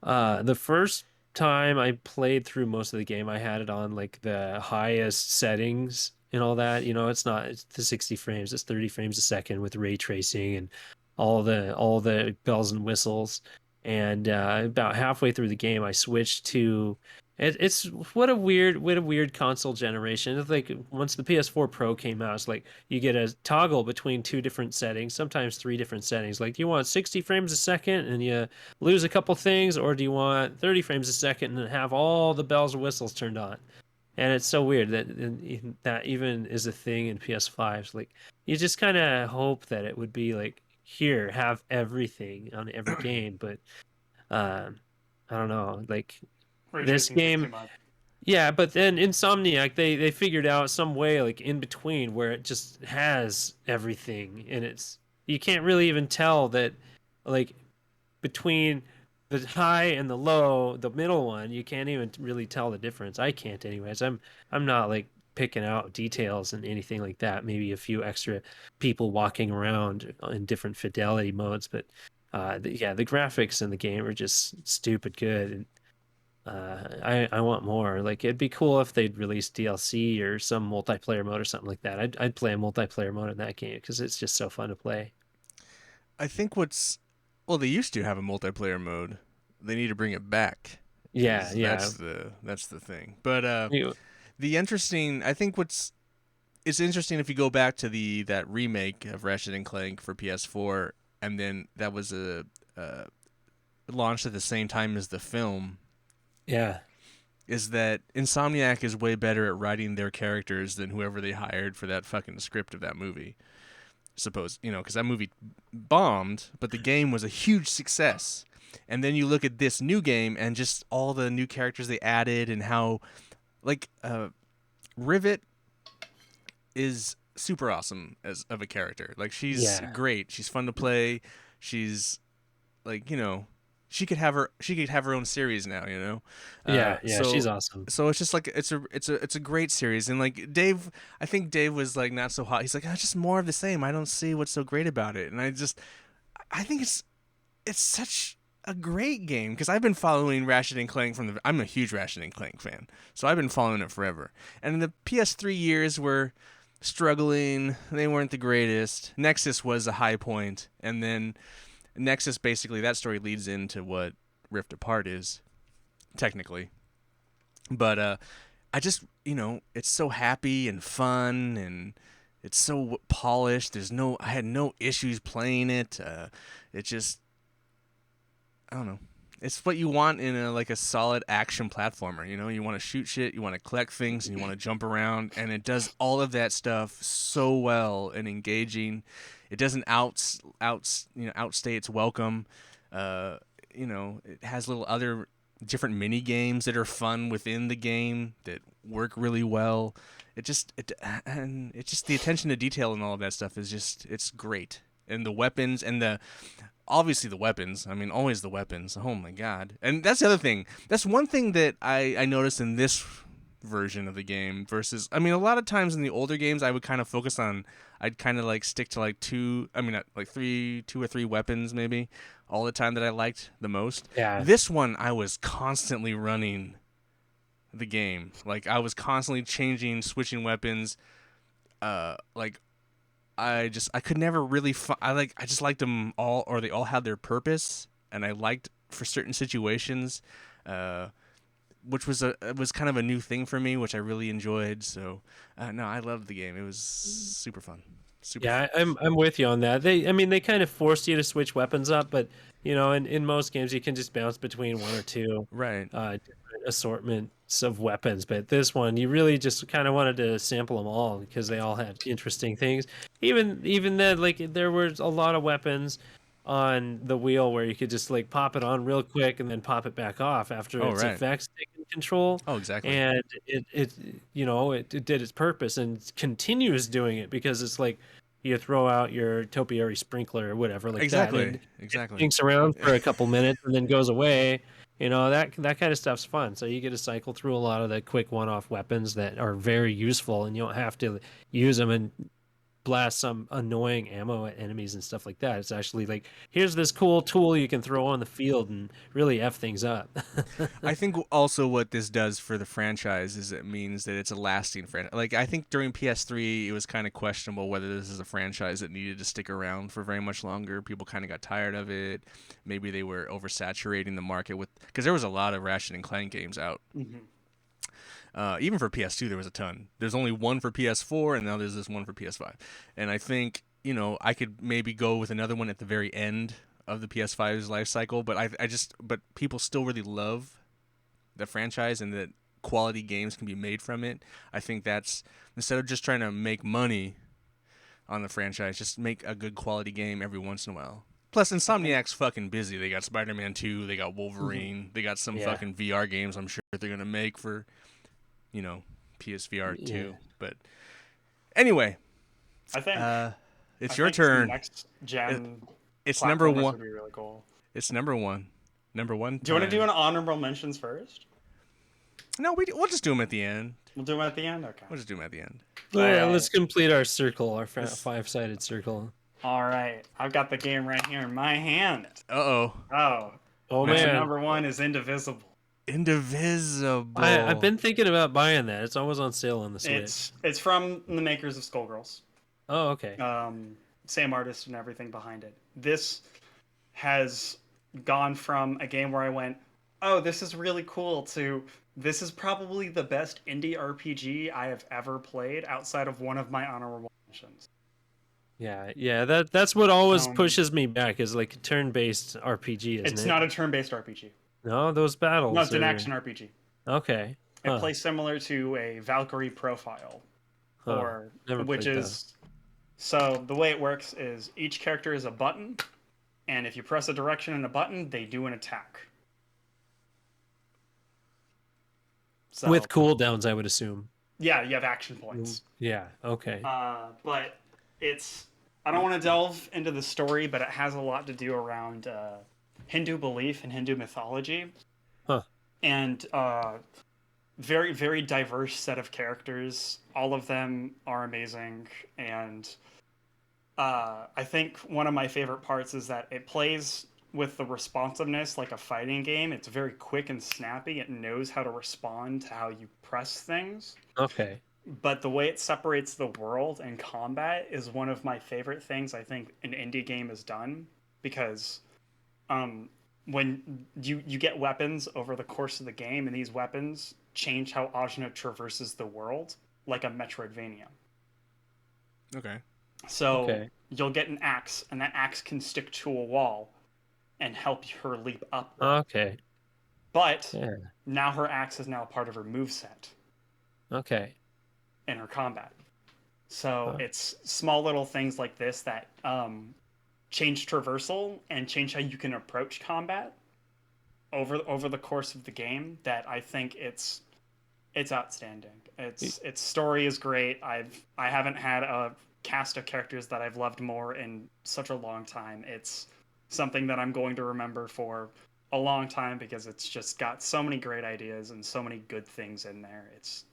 Speaker 4: the first time I played through most of the game, I had it on like the highest settings and all that. It's the 60 frames, it's 30 frames a second with ray tracing and all the bells and whistles. And about halfway through the game, I switched to it's what a weird console generation. It's like once the PS4 Pro came out, it's like you get a toggle between two different settings, sometimes three different settings. Like, do you want 60 frames a second and you lose a couple things, or do you want 30 frames a second and have all the bells and whistles turned on? And it's so weird that even is a thing in PS5s. Like, you just kind of hope that it would be like, here, have everything on every game. But I don't know, like
Speaker 3: Ray
Speaker 4: this
Speaker 3: tracing's just
Speaker 4: game.
Speaker 3: too much.
Speaker 4: Yeah, but then Insomniac, they figured out some way like in between where it just has everything, and you can't really even tell that, like, between the high and the low, the middle one, you can't even really tell the difference. I can't anyways. I'm not like picking out details and anything like that. Maybe a few extra people walking around in different fidelity modes, but the graphics in the game are just stupid good. And I want more. Like, it'd be cool if they'd release DLC or some multiplayer mode or something like that. I'd play a multiplayer mode in that game because it's just so fun to play.
Speaker 2: I think they used to have a multiplayer mode. They need to bring it back.
Speaker 4: Yeah.
Speaker 2: That's the thing. But
Speaker 4: You-
Speaker 2: I think it's interesting if you go back to that remake of Ratchet and Clank for PS4, and then that was launched at the same time as the film.
Speaker 4: Yeah.
Speaker 2: Is that Insomniac is way better at writing their characters than whoever they hired for that fucking script of that movie. Because that movie bombed, but the game was a huge success. And then you look at this new game and just all the new characters they added, and how, like, Rivet is super awesome of a character. Like, she's great. She's fun to play. She's like, she could have her own series now,
Speaker 4: she's awesome.
Speaker 2: So it's just like it's a great series. And like Dave, I think Dave was like not so hot. He's like, just more of the same. I don't see what's so great about it. And I think it's such a great game because I've been following Ratchet and Clank I'm a huge Ratchet and Clank fan, so I've been following it forever. And the PS3 years were struggling; they weren't the greatest. Nexus was a high point, and then Nexus basically that story leads into what Rift Apart is, technically. But I just it's so happy and fun and it's so polished. I had no issues playing it. It just I don't know. It's what you want in a solid action platformer. You want to shoot shit, you want to collect things, and you want to jump around, and it does all of that stuff so well and engaging. It doesn't outstay its welcome. It has little other different mini games that are fun within the game that work really well. It's just the attention to detail and all of that stuff it's great. And the weapons and obviously the weapons. I mean, always the weapons. Oh my god. And that's the other thing. That's one thing that I noticed in this version of the game versus, I mean, a lot of times in the older games I would kind of focus on, I'd kind of stick to two or three weapons maybe all the time that I liked the most.
Speaker 4: Yeah.
Speaker 2: This one I was constantly running the game. I was constantly switching weapons. I could never really I just liked them all, or they all had their purpose, and I liked for certain situations, which was kind of a new thing for me, which I really enjoyed. So no, I loved the game. It was super fun.
Speaker 4: Yeah, I'm with you on that. They kind of forced you to switch weapons up, but in most games you can just bounce between one or two
Speaker 2: right
Speaker 4: different assortments of weapons. But this one, you really just kind of wanted to sample them all because they all had interesting things. Even then, there were a lot of weapons on the wheel where you could just pop it on real quick and then pop it back off after its
Speaker 2: right.
Speaker 4: effects taken control.
Speaker 2: Oh, exactly.
Speaker 4: And it did its purpose and continues doing it because it's you throw out your topiary sprinkler or whatever
Speaker 2: exactly.
Speaker 4: that. And
Speaker 2: exactly.
Speaker 4: It stinks around for a couple minutes and then goes away. That kind of stuff's fun. So you get to cycle through a lot of the quick one-off weapons that are very useful, and you don't have to use them and blast some annoying ammo at enemies and stuff like that. It's actually here's this cool tool you can throw on the field and really F things up.
Speaker 2: I think also what this does for the franchise is it means that it's a lasting franchise. I think during PS3 it was kind of questionable whether this is a franchise that needed to stick around for very much longer. People kind of got tired of it. Maybe they were oversaturating the market because there was a lot of Ratchet and Clank games out.
Speaker 3: Mm-hmm.
Speaker 2: Even for PS2, there was a ton. There's only one for PS4, and now there's this one for PS5. And I think, I could maybe go with another one at the very end of the PS5's life cycle, but but people still really love the franchise and that quality games can be made from it. I think that's, instead of just trying to make money on the franchise, just make a good quality game every once in a while. Plus, Insomniac's fucking busy. They got Spider-Man 2, they got Wolverine, they got some fucking VR games I'm sure they're going to make for PSVR 2. But anyway,
Speaker 3: I think
Speaker 2: it's your turn.
Speaker 3: Next gen,
Speaker 2: it's number one.
Speaker 3: Would be really cool.
Speaker 2: It's number one. Number one.
Speaker 3: Do you want to do an honorable mentions first?
Speaker 2: No, we'll just do them at the end.
Speaker 3: We'll do them at the end. Okay.
Speaker 2: We'll just do them at the end.
Speaker 4: Yeah, let's complete our circle, our five-sided circle.
Speaker 3: All right, I've got the game right here in my hand.
Speaker 2: Oh
Speaker 4: man,
Speaker 3: number one is Indivisible.
Speaker 2: Indivisible.
Speaker 4: I've been thinking about buying that. It's always on sale on the Switch.
Speaker 3: It's from the makers of Skullgirls.
Speaker 4: Oh, okay.
Speaker 3: Same artist and everything behind it. This has gone from a game where I went, oh, this is really cool, to this is probably the best indie RPG I have ever played outside of one of my honorable mentions.
Speaker 4: Yeah. That's what always pushes me back is a turn-based RPG. Isn't
Speaker 3: it's
Speaker 4: it?
Speaker 3: not a turn-based RPG.
Speaker 4: No, those battles.
Speaker 3: No, it's an action RPG.
Speaker 4: Okay.
Speaker 3: It plays similar to a Valkyrie Profile, So the way it works is each character is a button, and if you press a direction and a button, they do an attack. So,
Speaker 4: with cooldowns, I would assume.
Speaker 3: Yeah, you have action points.
Speaker 4: Yeah. Okay.
Speaker 3: But I don't want to delve into the story, but it has a lot to do around Hindu belief and Hindu mythology.
Speaker 4: Huh.
Speaker 3: And very, very diverse set of characters. All of them are amazing. And I think one of my favorite parts is that it plays with the responsiveness like a fighting game. It's very quick and snappy. It knows how to respond to how you press things.
Speaker 4: Okay.
Speaker 3: But the way it separates the world and combat is one of my favorite things I think an indie game has done, because um, when you get weapons over the course of the game, and these weapons change how Ajna traverses the world, like a Metroidvania.
Speaker 2: Okay.
Speaker 3: So
Speaker 4: Okay.
Speaker 3: you'll get an axe, and that axe can stick to a wall and help her leap upward.
Speaker 4: Okay.
Speaker 3: But
Speaker 4: Yeah.
Speaker 3: now her axe is now a part of her moveset
Speaker 4: Okay.
Speaker 3: in her combat. So
Speaker 4: Huh.
Speaker 3: it's small little things like this that change traversal and change how you can approach combat over the course of the game, that I think it's outstanding. Its story is great. I haven't had a cast of characters that I've loved more in such a long time. It's something that I'm going to remember for a long time, because it's just got so many great ideas and so many good things in there. It's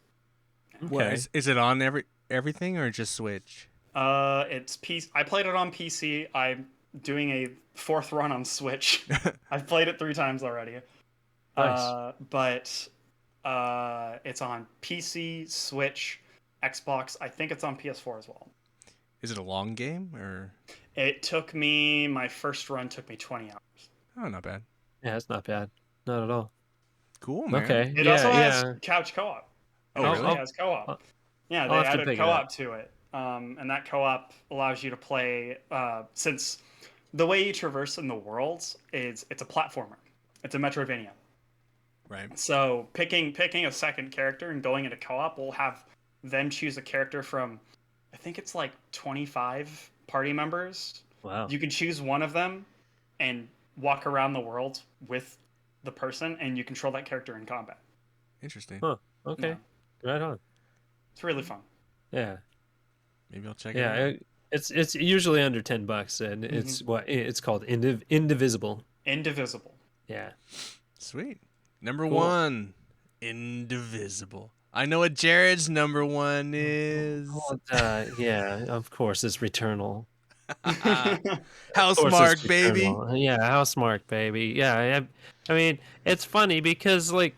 Speaker 2: Well,
Speaker 4: Okay.
Speaker 2: is it on everything or just Switch?
Speaker 3: it's PC. I played it on PC. I'm doing a fourth run on Switch. I've played it 3 times already.
Speaker 4: Nice.
Speaker 3: But it's on PC, Switch, Xbox. I think it's on PS4 as well.
Speaker 2: Is it a long game or?
Speaker 3: It took me my first run took me 20 hours.
Speaker 2: Oh, not bad.
Speaker 4: Yeah, it's not bad. Not at all.
Speaker 2: Cool, man.
Speaker 4: Okay.
Speaker 3: It
Speaker 4: Yeah.
Speaker 3: also has
Speaker 4: Yeah.
Speaker 3: couch co-op. It
Speaker 2: Oh,
Speaker 4: I'll
Speaker 3: actually
Speaker 2: really?
Speaker 4: I'll
Speaker 3: has co-op.
Speaker 4: I'll
Speaker 3: Yeah,
Speaker 4: I'll
Speaker 3: they
Speaker 4: have to
Speaker 3: added
Speaker 4: pick it up.
Speaker 3: co-op to it, and that co-op allows you to play. Since the way you traverse in the worlds is it's a platformer, it's a Metroidvania.
Speaker 2: Right.
Speaker 3: So picking a second character and going into co-op will have them choose a character from, I think it's like 25 party members.
Speaker 4: Wow.
Speaker 3: You can choose one of them and walk around the world with the person, and you control that character in combat.
Speaker 2: Interesting.
Speaker 4: Huh.
Speaker 3: Yeah,
Speaker 4: Okay. Right on.
Speaker 3: it's really fun.
Speaker 4: Yeah.
Speaker 2: Maybe I'll check it
Speaker 4: Yeah.
Speaker 2: out.
Speaker 4: It's usually under $10, and
Speaker 3: Hmm.
Speaker 4: it's called Indivisible.
Speaker 3: Indivisible.
Speaker 4: Yeah.
Speaker 2: Sweet. Number
Speaker 4: Cool.
Speaker 2: 1, Indivisible. I know what Jared's number 1 is.
Speaker 4: Well, yeah, of course it's Returnal. Of course it's
Speaker 2: Housemark, baby.
Speaker 4: Returnal. Yeah, Housemark, baby. Yeah, I mean, it's funny because like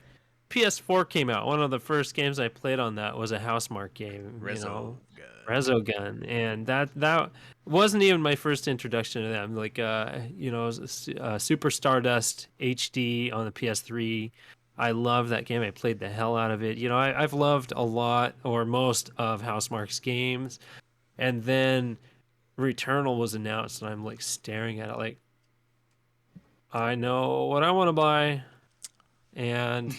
Speaker 4: PS4 came out. One of the first games I played on that was a Housemark game,
Speaker 2: Rezo.
Speaker 4: Resogun, and that wasn't even my first introduction to them. Like, Super Stardust HD on the PS3. I love that game. I played the hell out of it. I've loved a lot or most of Housemark's games, and then Returnal was announced, and I'm like staring at it, like I know what I want to buy, and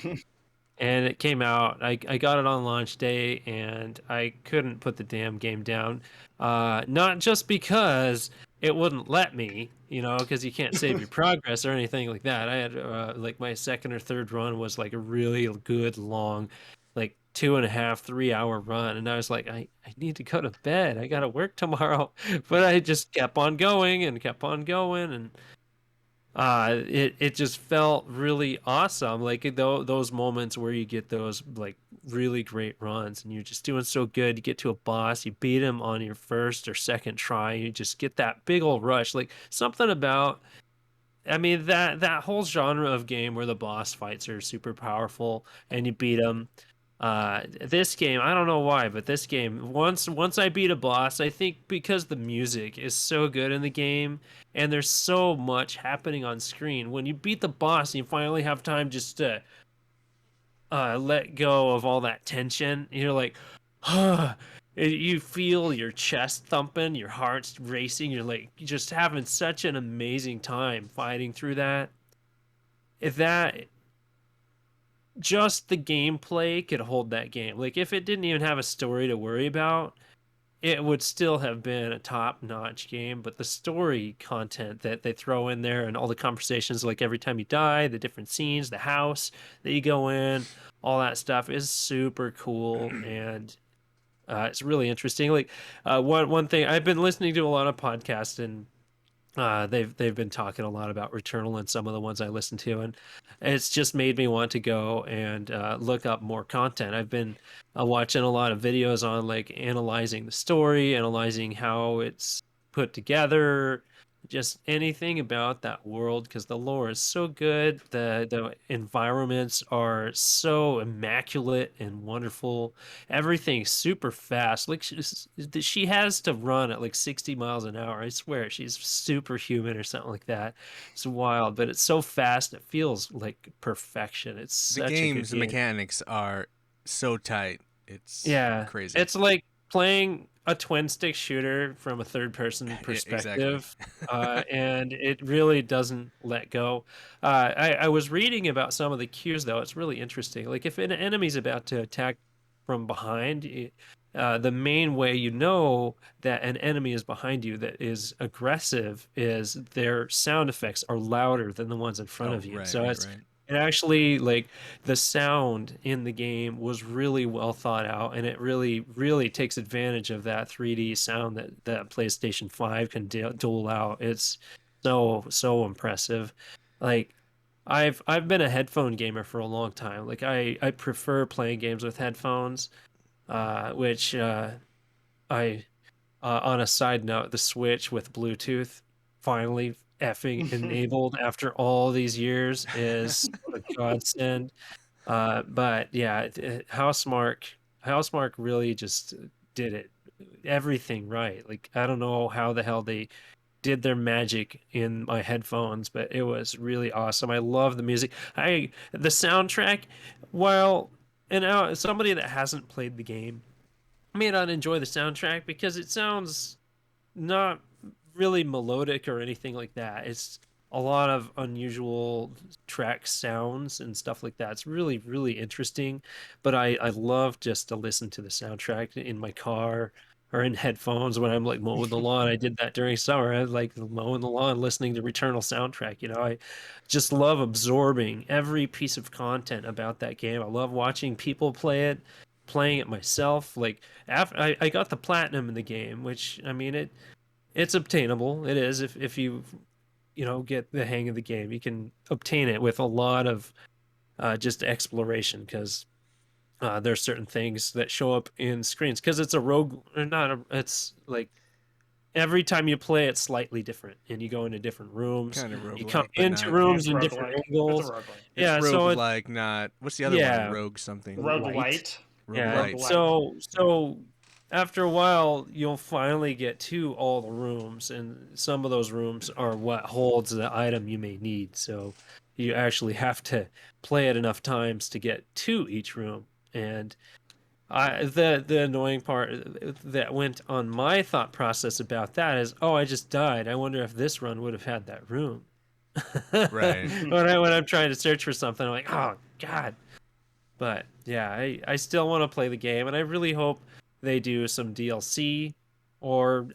Speaker 4: it came out. I got it on launch day, and I couldn't put the damn game down. Not just because it wouldn't let me, because you can't save your progress or anything like that. I had like my second or third run was like a really good long, like 2.5, 3 hour run, and I was like, I need to go to bed. I got to work tomorrow, but I just kept on going and kept on going, and it just felt really awesome, like those moments where you get those like really great runs and you're just doing so good. You get to a boss, you beat him on your first or second try, you just get that big old rush, like something about, I mean, that whole genre of game where the boss fights are super powerful and you beat them. This game, I don't know why, but this game, once I beat a boss, I think because the music is so good in the game and there's so much happening on screen. When you beat the boss, you finally have time just to let go of all that tension. You're like, you feel your chest thumping, your heart's racing. You're like just having such an amazing time fighting through that. If that just the gameplay could hold that game. Like if it didn't even have a story to worry about, it would still have been a top-notch game, but the story content that they throw in there and all the conversations, like every time you die, the different scenes, the house that you go in, all that stuff is super cool, and it's really interesting. Like one thing, I've been listening to a lot of podcasts, and they've been talking a lot about Returnal and some of the ones I listen to, and it's just made me want to go and look up more content. I've been watching a lot of videos on like analyzing the story, analyzing how it's put together, just anything about that world, because the lore is so good, the environments are so immaculate and wonderful. Everything's super fast. Like she has to run at like 60 miles an hour. I swear she's superhuman or something like that. It's wild, but it's so fast. It feels like perfection. It's
Speaker 2: The
Speaker 4: such a good
Speaker 2: game's
Speaker 4: game.
Speaker 2: mechanics are so tight. It's
Speaker 4: Yeah,
Speaker 2: crazy.
Speaker 4: it's like playing a twin stick shooter from a third person
Speaker 2: Yeah, exactly.
Speaker 4: perspective, and it really doesn't let go. I was reading about some of the cues though. It's really interesting. Like if an enemy's about to attack from behind, the main way you know that an enemy is behind you that is aggressive is their sound effects are louder than the ones in front
Speaker 2: Oh,
Speaker 4: of you.
Speaker 2: right,
Speaker 4: So
Speaker 2: right,
Speaker 4: it's
Speaker 2: right.
Speaker 4: it actually like the sound in the game was really well thought out, and it really takes advantage of that 3D sound that PlayStation 5 can dole out. It's so impressive. Like I've been a headphone gamer for a long time. Like I prefer playing games with headphones, which I on a side note, the Switch with Bluetooth finally effing enabled after all these years is a godsend. But yeah, Housemark really just did it everything right. Like I don't know how the hell they did their magic in my headphones, but it was really awesome. I love the music. The soundtrack, while somebody that hasn't played the game may not enjoy the soundtrack because it sounds not really melodic or anything like that. It's a lot of unusual track sounds and stuff like that. It's really interesting. But I love just to listen to the soundtrack in my car or in headphones when I'm like mowing the lawn. I did that during summer. I like mowing the lawn, listening to Returnal soundtrack. I just love absorbing every piece of content about that game. I love watching people play it, playing it myself. Like after I got the platinum in the game, which I mean it's obtainable. It is if you get the hang of the game, you can obtain it with a lot of just exploration because there's certain things that show up in screens because it's a rogue or not. It's like every time you play, it's slightly different, and you go into different rooms.
Speaker 2: Kind of
Speaker 4: You come
Speaker 2: roguelike, but
Speaker 4: into
Speaker 2: not.
Speaker 3: Yeah,
Speaker 4: rooms
Speaker 3: it's
Speaker 4: in different
Speaker 3: roguelike. It's a
Speaker 4: angles.
Speaker 3: roguelike.
Speaker 2: It's
Speaker 4: Yeah, so it's
Speaker 2: roguelike, not. What's the other one?
Speaker 4: yeah,
Speaker 2: Rogue something.
Speaker 4: light.
Speaker 3: Roguelite.
Speaker 4: Yeah.
Speaker 2: Roguelite.
Speaker 3: Roguelite.
Speaker 4: So after a while, you'll finally get to all the rooms, and some of those rooms are what holds the item you may need. So you actually have to play it enough times to get to each room. And the annoying part that went on my thought process about that is, oh, I just died. I wonder if this run would have had that room.
Speaker 2: Right.
Speaker 4: When I'm trying to search for something, I'm like, oh God. But yeah, I still want to play the game, and I really hope they do some DLC or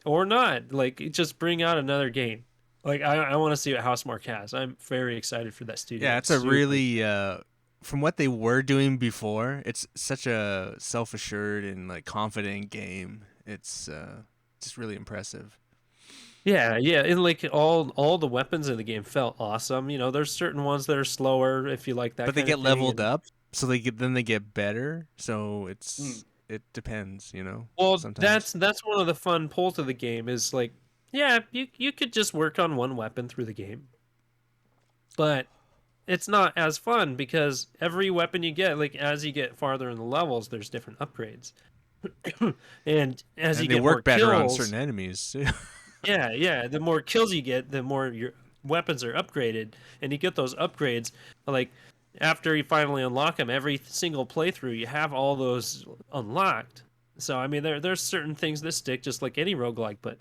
Speaker 4: not. Like just bring out another game. Like I want to see what Housemarque has. I'm very excited for that studio.
Speaker 2: Yeah, it's
Speaker 4: It's
Speaker 2: a
Speaker 4: super.
Speaker 2: really from what they were doing before, it's such a self-assured and like confident game. It's just really impressive.
Speaker 4: Yeah, and like all the weapons in the game felt awesome. There's certain ones that are slower if you like that
Speaker 2: But they
Speaker 4: kind of
Speaker 2: get
Speaker 4: thing,
Speaker 2: leveled
Speaker 4: and
Speaker 2: up, so they get better. So
Speaker 3: Mm.
Speaker 2: it depends,
Speaker 4: well,
Speaker 2: sometimes.
Speaker 4: that's one of the fun pulls of the game is like, yeah, you could just work on one weapon through the game, but it's not as fun because every weapon you get, like as you get farther in the levels, there's different upgrades. And as you
Speaker 2: And they
Speaker 4: get more
Speaker 2: work better on certain
Speaker 4: kills,
Speaker 2: enemies.
Speaker 4: yeah, the more kills you get, the more your weapons are upgraded, and you get those upgrades like after you finally unlock them. Every single playthrough, you have all those unlocked. So I mean, there's certain things that stick just like any roguelike, but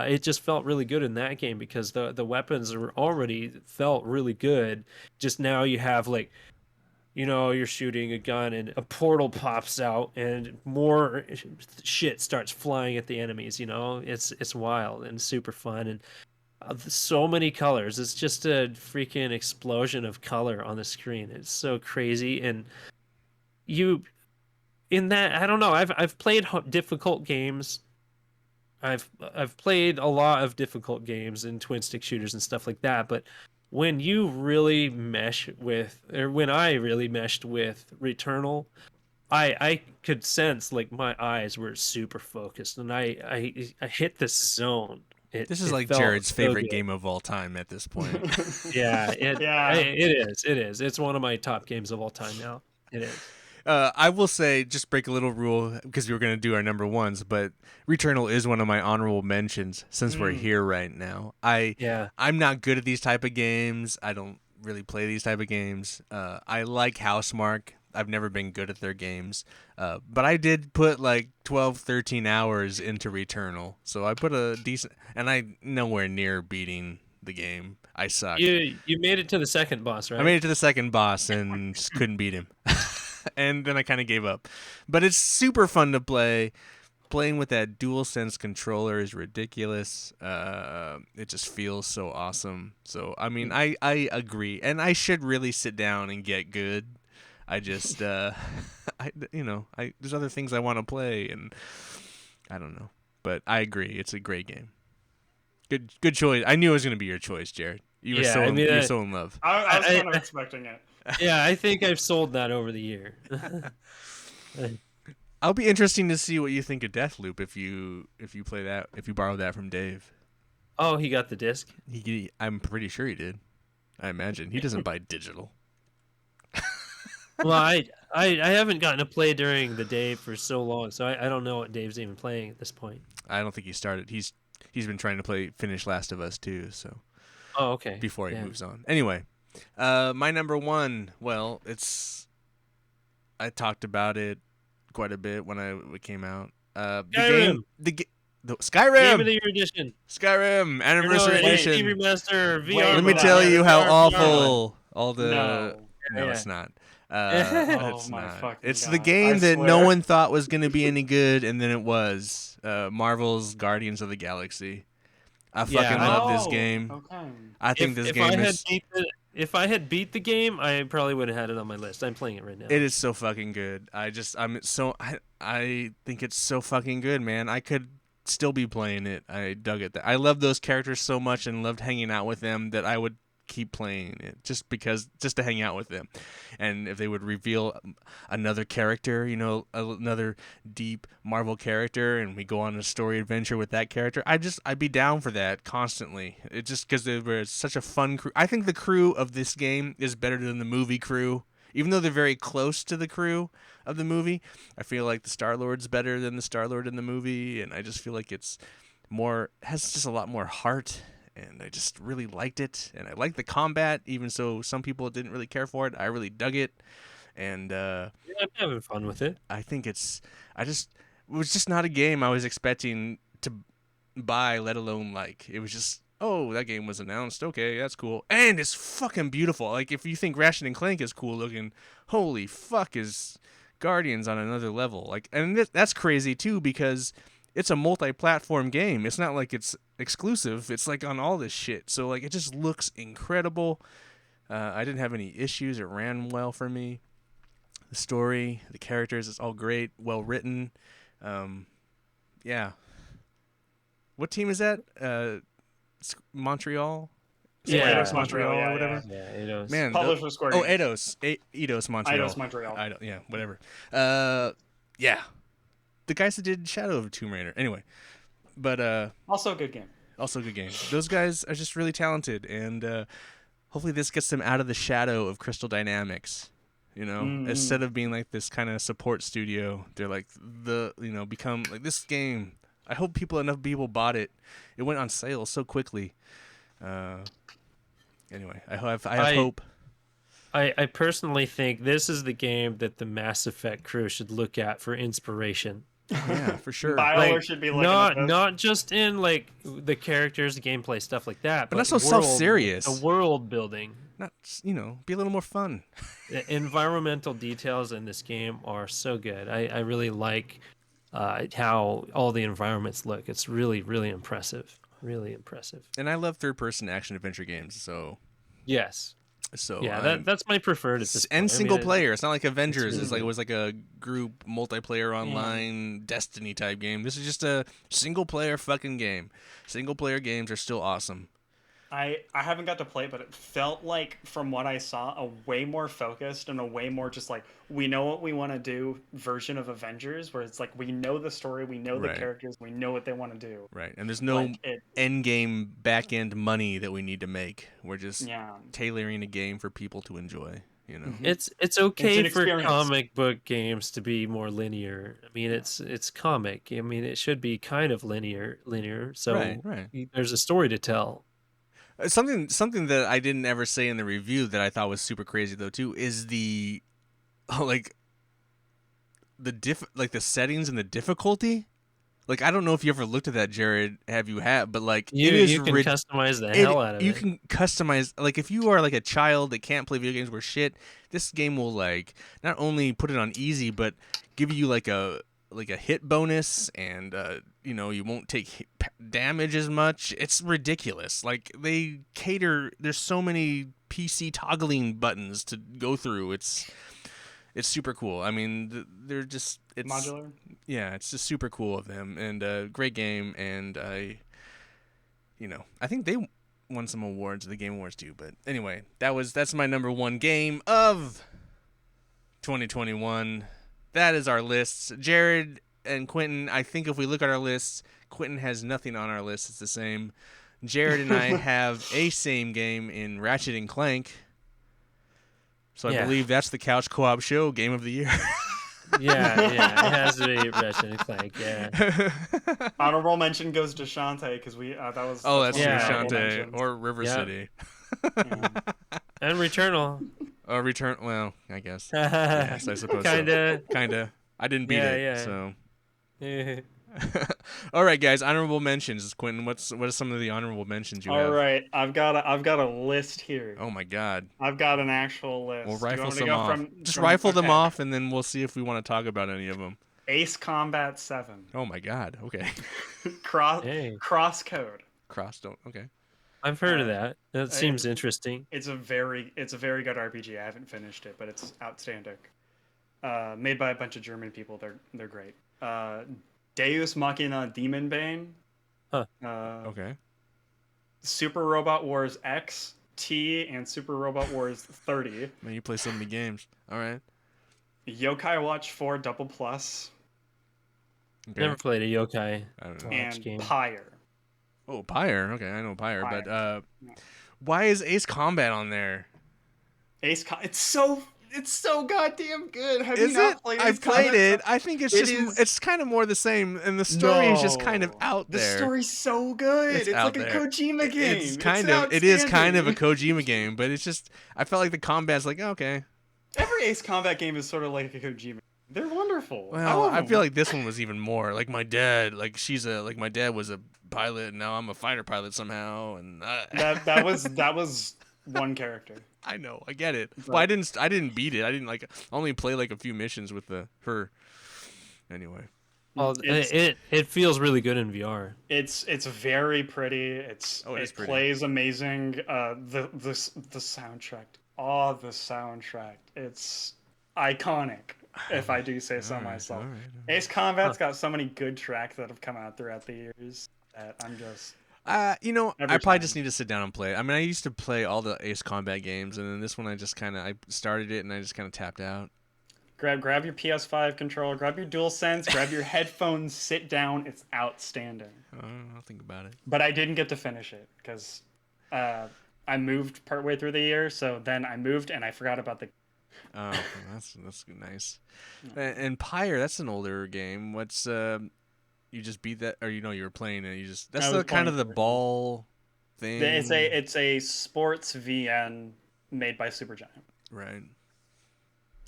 Speaker 4: it just felt really good in that game because the weapons were already felt really good. Just now you have like you're shooting a gun and a portal pops out and more shit starts flying at the enemies. It's wild and super fun and so many colors. It's just a freaking explosion of color on the screen. It's so crazy. And you in that, I don't know, I've played difficult games. I've played a lot of difficult games and twin stick shooters and stuff like that, but when you really mesh with, or when I really meshed with Returnal, I could sense like my eyes were super focused, and I hit this zone,
Speaker 2: This is
Speaker 4: it
Speaker 2: like
Speaker 4: felt
Speaker 2: Jared's
Speaker 4: so
Speaker 2: favorite
Speaker 4: good.
Speaker 2: game of all time at this point.
Speaker 4: Yeah,
Speaker 3: Yeah.
Speaker 4: it is. It's one of my top games of all time now. It is.
Speaker 2: I will say, just break a little rule because we were going to do our number ones, but Returnal is one of my honorable mentions since we're here right now.
Speaker 4: Yeah.
Speaker 2: I'm not good at these type of games. I don't really play these type of games. I like Housemarque. I've never been good at their games, but I did put like 12, 13 hours into Returnal, so I put a decent, and I nowhere near beating the game. I suck.
Speaker 4: You made it to the second boss, right?
Speaker 2: I made it to the second boss and just couldn't beat him. And then I kind of gave up. But it's super fun to play. Playing with that DualSense controller is ridiculous. It just feels so awesome. So, I mean, I agree. And I should really sit down and get good. I just, there's other things I want to play, and I don't know. But I agree. It's a great game. Good choice. I knew it was going to be your choice, Jared. You were you're so in love.
Speaker 3: I was kind of expecting it.
Speaker 4: Yeah, I think I've sold that over the year.
Speaker 2: I'll be interesting to see what you think of Deathloop if you play that, if you borrow that from Dave.
Speaker 4: Oh, he got the disc?
Speaker 2: I'm pretty sure he did. I imagine he doesn't buy digital.
Speaker 4: Well, I haven't gotten to play during the day for so long, so I don't know what Dave's even playing at this point.
Speaker 2: I don't think he started. He's been trying to finish Last of Us too. So.
Speaker 4: Oh, okay.
Speaker 2: Before he moves on. Anyway, my number one. Well, I talked about it quite a bit when it came out.
Speaker 4: Skyrim.
Speaker 2: The Skyrim.
Speaker 4: Game of the Year edition.
Speaker 2: Skyrim Anniversary Edition.
Speaker 4: Remaster, VR.
Speaker 2: Let me tell you how awful all the.
Speaker 3: No,
Speaker 2: it's not.
Speaker 3: oh my
Speaker 2: not.
Speaker 3: fucking
Speaker 2: It's
Speaker 3: God.
Speaker 2: the game
Speaker 3: I
Speaker 2: that
Speaker 3: swear.
Speaker 2: no one thought was going to be any good, and then it was. Marvel's Guardians of the Galaxy. I fucking love this game.
Speaker 3: Okay.
Speaker 2: I think this game is.
Speaker 4: If I had beat the game, I probably would have had it on my list. I'm playing it right now.
Speaker 2: It is so fucking good. I think it's so fucking good, man. I could still be playing it. I dug it. I love those characters so much and loved hanging out with them that I would keep playing it just to hang out with them. And if they would reveal another character, another deep Marvel character, and we go on a story adventure with that character, I'd be down for that constantly. It just because they were such a fun crew. I think the crew of this game is better than the movie crew. Even though they're very close to the crew of the movie, I feel like the Star-Lord's better than the Star-Lord in the movie, and I just feel like has just a lot more heart. And I just really liked it, and I liked the combat, even so some people didn't really care for it. I really dug it, and
Speaker 4: yeah, I'm having fun with it.
Speaker 2: I think it was just not a game I was expecting to buy, let alone like. It was just, oh, that game was announced. Okay, that's cool, and it's fucking beautiful. Like if you think Ratchet and Clank is cool looking, holy fuck, is Guardians on another level. Like, and that's crazy too because it's a multi-platform game. It's not like it's exclusive. It's like on all this shit. So like it just looks incredible. I didn't have any issues. It ran well for me. The story, the characters, it's all great, well written. Yeah. What team is that? Montreal.
Speaker 4: Yeah,
Speaker 3: Eidos Montreal,
Speaker 2: or whatever.
Speaker 4: Yeah, Eidos.
Speaker 2: Man,
Speaker 3: Published with Square Enix.
Speaker 2: Eidos Montreal.
Speaker 3: Eidos Montreal.
Speaker 2: Yeah, whatever. Yeah. The guys that did Shadow of Tomb Raider. Anyway, but
Speaker 3: Also a good game.
Speaker 2: also a good game. Those guys are just really talented, and hopefully this gets them out of the shadow of Crystal Dynamics. Instead of being like this kind of support studio, they're like become like this game. I hope enough people bought it. It went on sale so quickly. Anyway, I have hope.
Speaker 4: I personally think this is the game that the Mass Effect crew should look at for inspiration.
Speaker 2: Yeah, for sure.
Speaker 3: BioWare should be looking at this.
Speaker 4: Not just in like the characters, the gameplay, stuff like that,
Speaker 2: but not so self-serious.
Speaker 4: The world building.
Speaker 2: Not be a little more fun.
Speaker 4: The environmental details in this game are so good. I really like how all the environments look. It's really, really impressive. Really impressive.
Speaker 2: And I love third-person action adventure games. So
Speaker 4: yes.
Speaker 2: So
Speaker 4: yeah, that's my preferred at this point.
Speaker 2: And single player. It's not like Avengers. It's like it was like a group multiplayer online Destiny type game. This is just a single player fucking game. Single player games are still awesome.
Speaker 3: I haven't got to play it, but it felt like, from what I saw, a way more focused and a way more just like, we know what we want to do version of Avengers, where it's like, we know the story, we know the
Speaker 2: Right.
Speaker 3: characters, we know what they want to do.
Speaker 2: Right. And there's no
Speaker 3: Like,
Speaker 2: end game back end money that we need to make. We're just
Speaker 3: yeah.
Speaker 2: tailoring a game for people to enjoy, you know.
Speaker 3: Mhm.
Speaker 4: It's okay
Speaker 3: an
Speaker 4: for
Speaker 3: experience.
Speaker 4: comic book games to be more linear. I mean, it's comic. I mean, it should be kind of linear. So
Speaker 2: Right.
Speaker 4: there's a story to tell.
Speaker 2: Something that I didn't ever say in the review that I thought was super crazy though too is the like the settings and the difficulty. Like, I don't know if you ever looked at that, Jared. Have you but like
Speaker 4: You
Speaker 2: it is
Speaker 4: you can customize the hell out of
Speaker 2: you
Speaker 4: it.
Speaker 2: can customize, like, if you are like a child that can't play video games worth shit, this game will like not only put it on easy but give you like a hit bonus, and you know, you won't take damage as much. It's ridiculous. Like, they cater, there's so many PC toggling buttons to go through. It's super cool. I mean, they're just, it's
Speaker 3: Modular.
Speaker 2: yeah, it's just super cool of them, and great game. And I think they won some awards, the Game Awards too. But anyway, that's my number one game of 2021. That is our lists. Jared and Quentin, I think if we look at our lists, Quentin has nothing on our list. It's the same. Jared and I have a same game in Ratchet and Clank. So I believe that's the Couch Co-op Show Game of the Year.
Speaker 4: Yeah, it has to be Ratchet and Clank. Yeah.
Speaker 3: Honorable mention goes to Shantae, because that's
Speaker 2: that's
Speaker 3: one of
Speaker 2: true,
Speaker 3: the
Speaker 4: Yeah.
Speaker 3: honorable
Speaker 2: Shantae
Speaker 3: mentions.
Speaker 2: or River
Speaker 4: Yeah.
Speaker 2: City.
Speaker 3: Yeah.
Speaker 4: And Returnal.
Speaker 2: Return. Well, I guess. Yes, I suppose.
Speaker 4: Kinda.
Speaker 2: So. Kinda. I didn't beat
Speaker 4: Yeah,
Speaker 2: it.
Speaker 4: yeah.
Speaker 2: So.
Speaker 4: Yeah.
Speaker 2: All right, guys. Honorable mentions. Quentin, what are some of the honorable mentions you have?
Speaker 3: All right, I've got a list here.
Speaker 2: Oh my God.
Speaker 3: I've got an actual list.
Speaker 2: We'll
Speaker 3: Do you
Speaker 2: rifle
Speaker 3: want me to
Speaker 2: some
Speaker 3: go
Speaker 2: off. Just rifle them off, and then we'll see if we want to talk about any of them.
Speaker 3: Ace Combat 7.
Speaker 2: Oh my God. Okay.
Speaker 4: Hey.
Speaker 3: Crosscode.
Speaker 2: Okay.
Speaker 4: I've heard of that. That seems interesting.
Speaker 3: It's a very good RPG. I haven't finished it, but it's outstanding. Made by a bunch of German people. They're great. Deus Machina Demon Bane.
Speaker 4: Huh.
Speaker 2: Okay.
Speaker 3: Super Robot Wars X, T, and Super Robot Wars 30.
Speaker 2: Man, you play so many games. All right.
Speaker 3: Yokai Watch 4 Double Plus.
Speaker 2: Okay.
Speaker 4: Never played a yokai.
Speaker 2: I don't know.
Speaker 4: Watch
Speaker 3: And
Speaker 4: game.
Speaker 3: Pyre.
Speaker 2: Oh, Pyre. Okay, I know Pyre,
Speaker 3: Pyre.
Speaker 2: but why is Ace Combat on there?
Speaker 3: It's so goddamn good. Have
Speaker 2: Is
Speaker 3: you not
Speaker 2: it?
Speaker 3: played
Speaker 2: I've
Speaker 3: Ace
Speaker 2: played
Speaker 3: Combat?
Speaker 2: it. I think it's it's kind of more the same, and the story is just kind of
Speaker 3: No.
Speaker 2: out there.
Speaker 3: The story's so good. It's
Speaker 2: out
Speaker 3: like
Speaker 2: there.
Speaker 3: a Kojima game.
Speaker 2: It is kind of a
Speaker 3: outstanding.
Speaker 2: Kojima game, but it's just, I felt like the combat's like, okay.
Speaker 3: Every Ace Combat game is sort of like a Kojima. They're wonderful.
Speaker 2: Well, I
Speaker 3: love
Speaker 2: feel
Speaker 3: them.
Speaker 2: like this one was even more. Like my dad, my dad was a pilot, and now I'm a fighter pilot somehow, and
Speaker 3: that was one character.
Speaker 2: I know, I get it.
Speaker 3: But-
Speaker 2: Well, I didn't beat it. I didn't I only play like a few missions with her. Anyway.
Speaker 4: Well,
Speaker 3: It's-
Speaker 4: it feels really good in VR.
Speaker 3: It's very pretty. It
Speaker 2: is pretty.
Speaker 3: plays amazing. The soundtrack. Oh, the soundtrack. It's iconic, if I do say so myself.
Speaker 2: All right.
Speaker 3: Ace Combat's got so many good tracks that have come out throughout the years that I'm just.
Speaker 2: I
Speaker 3: Every
Speaker 2: probably
Speaker 3: time.
Speaker 2: just need to sit down and play it. I mean, I used to play all the Ace Combat games, and then this one I started it and I just kind of tapped out.
Speaker 3: Grab your PS5 controller, grab your DualSense, grab your headphones, sit down. It's outstanding.
Speaker 2: I'll think about it.
Speaker 3: But I didn't get to finish it because I moved partway through the year. So then I moved and I forgot about the.
Speaker 2: Oh, that's nice. And Pyre, that's an older game. What's you just beat that, or you were playing it? That's
Speaker 3: I
Speaker 2: the
Speaker 3: was
Speaker 2: kind of
Speaker 3: playing
Speaker 2: the
Speaker 3: it.
Speaker 2: ball thing.
Speaker 3: It's a sports VN made by Supergiant,
Speaker 2: Right.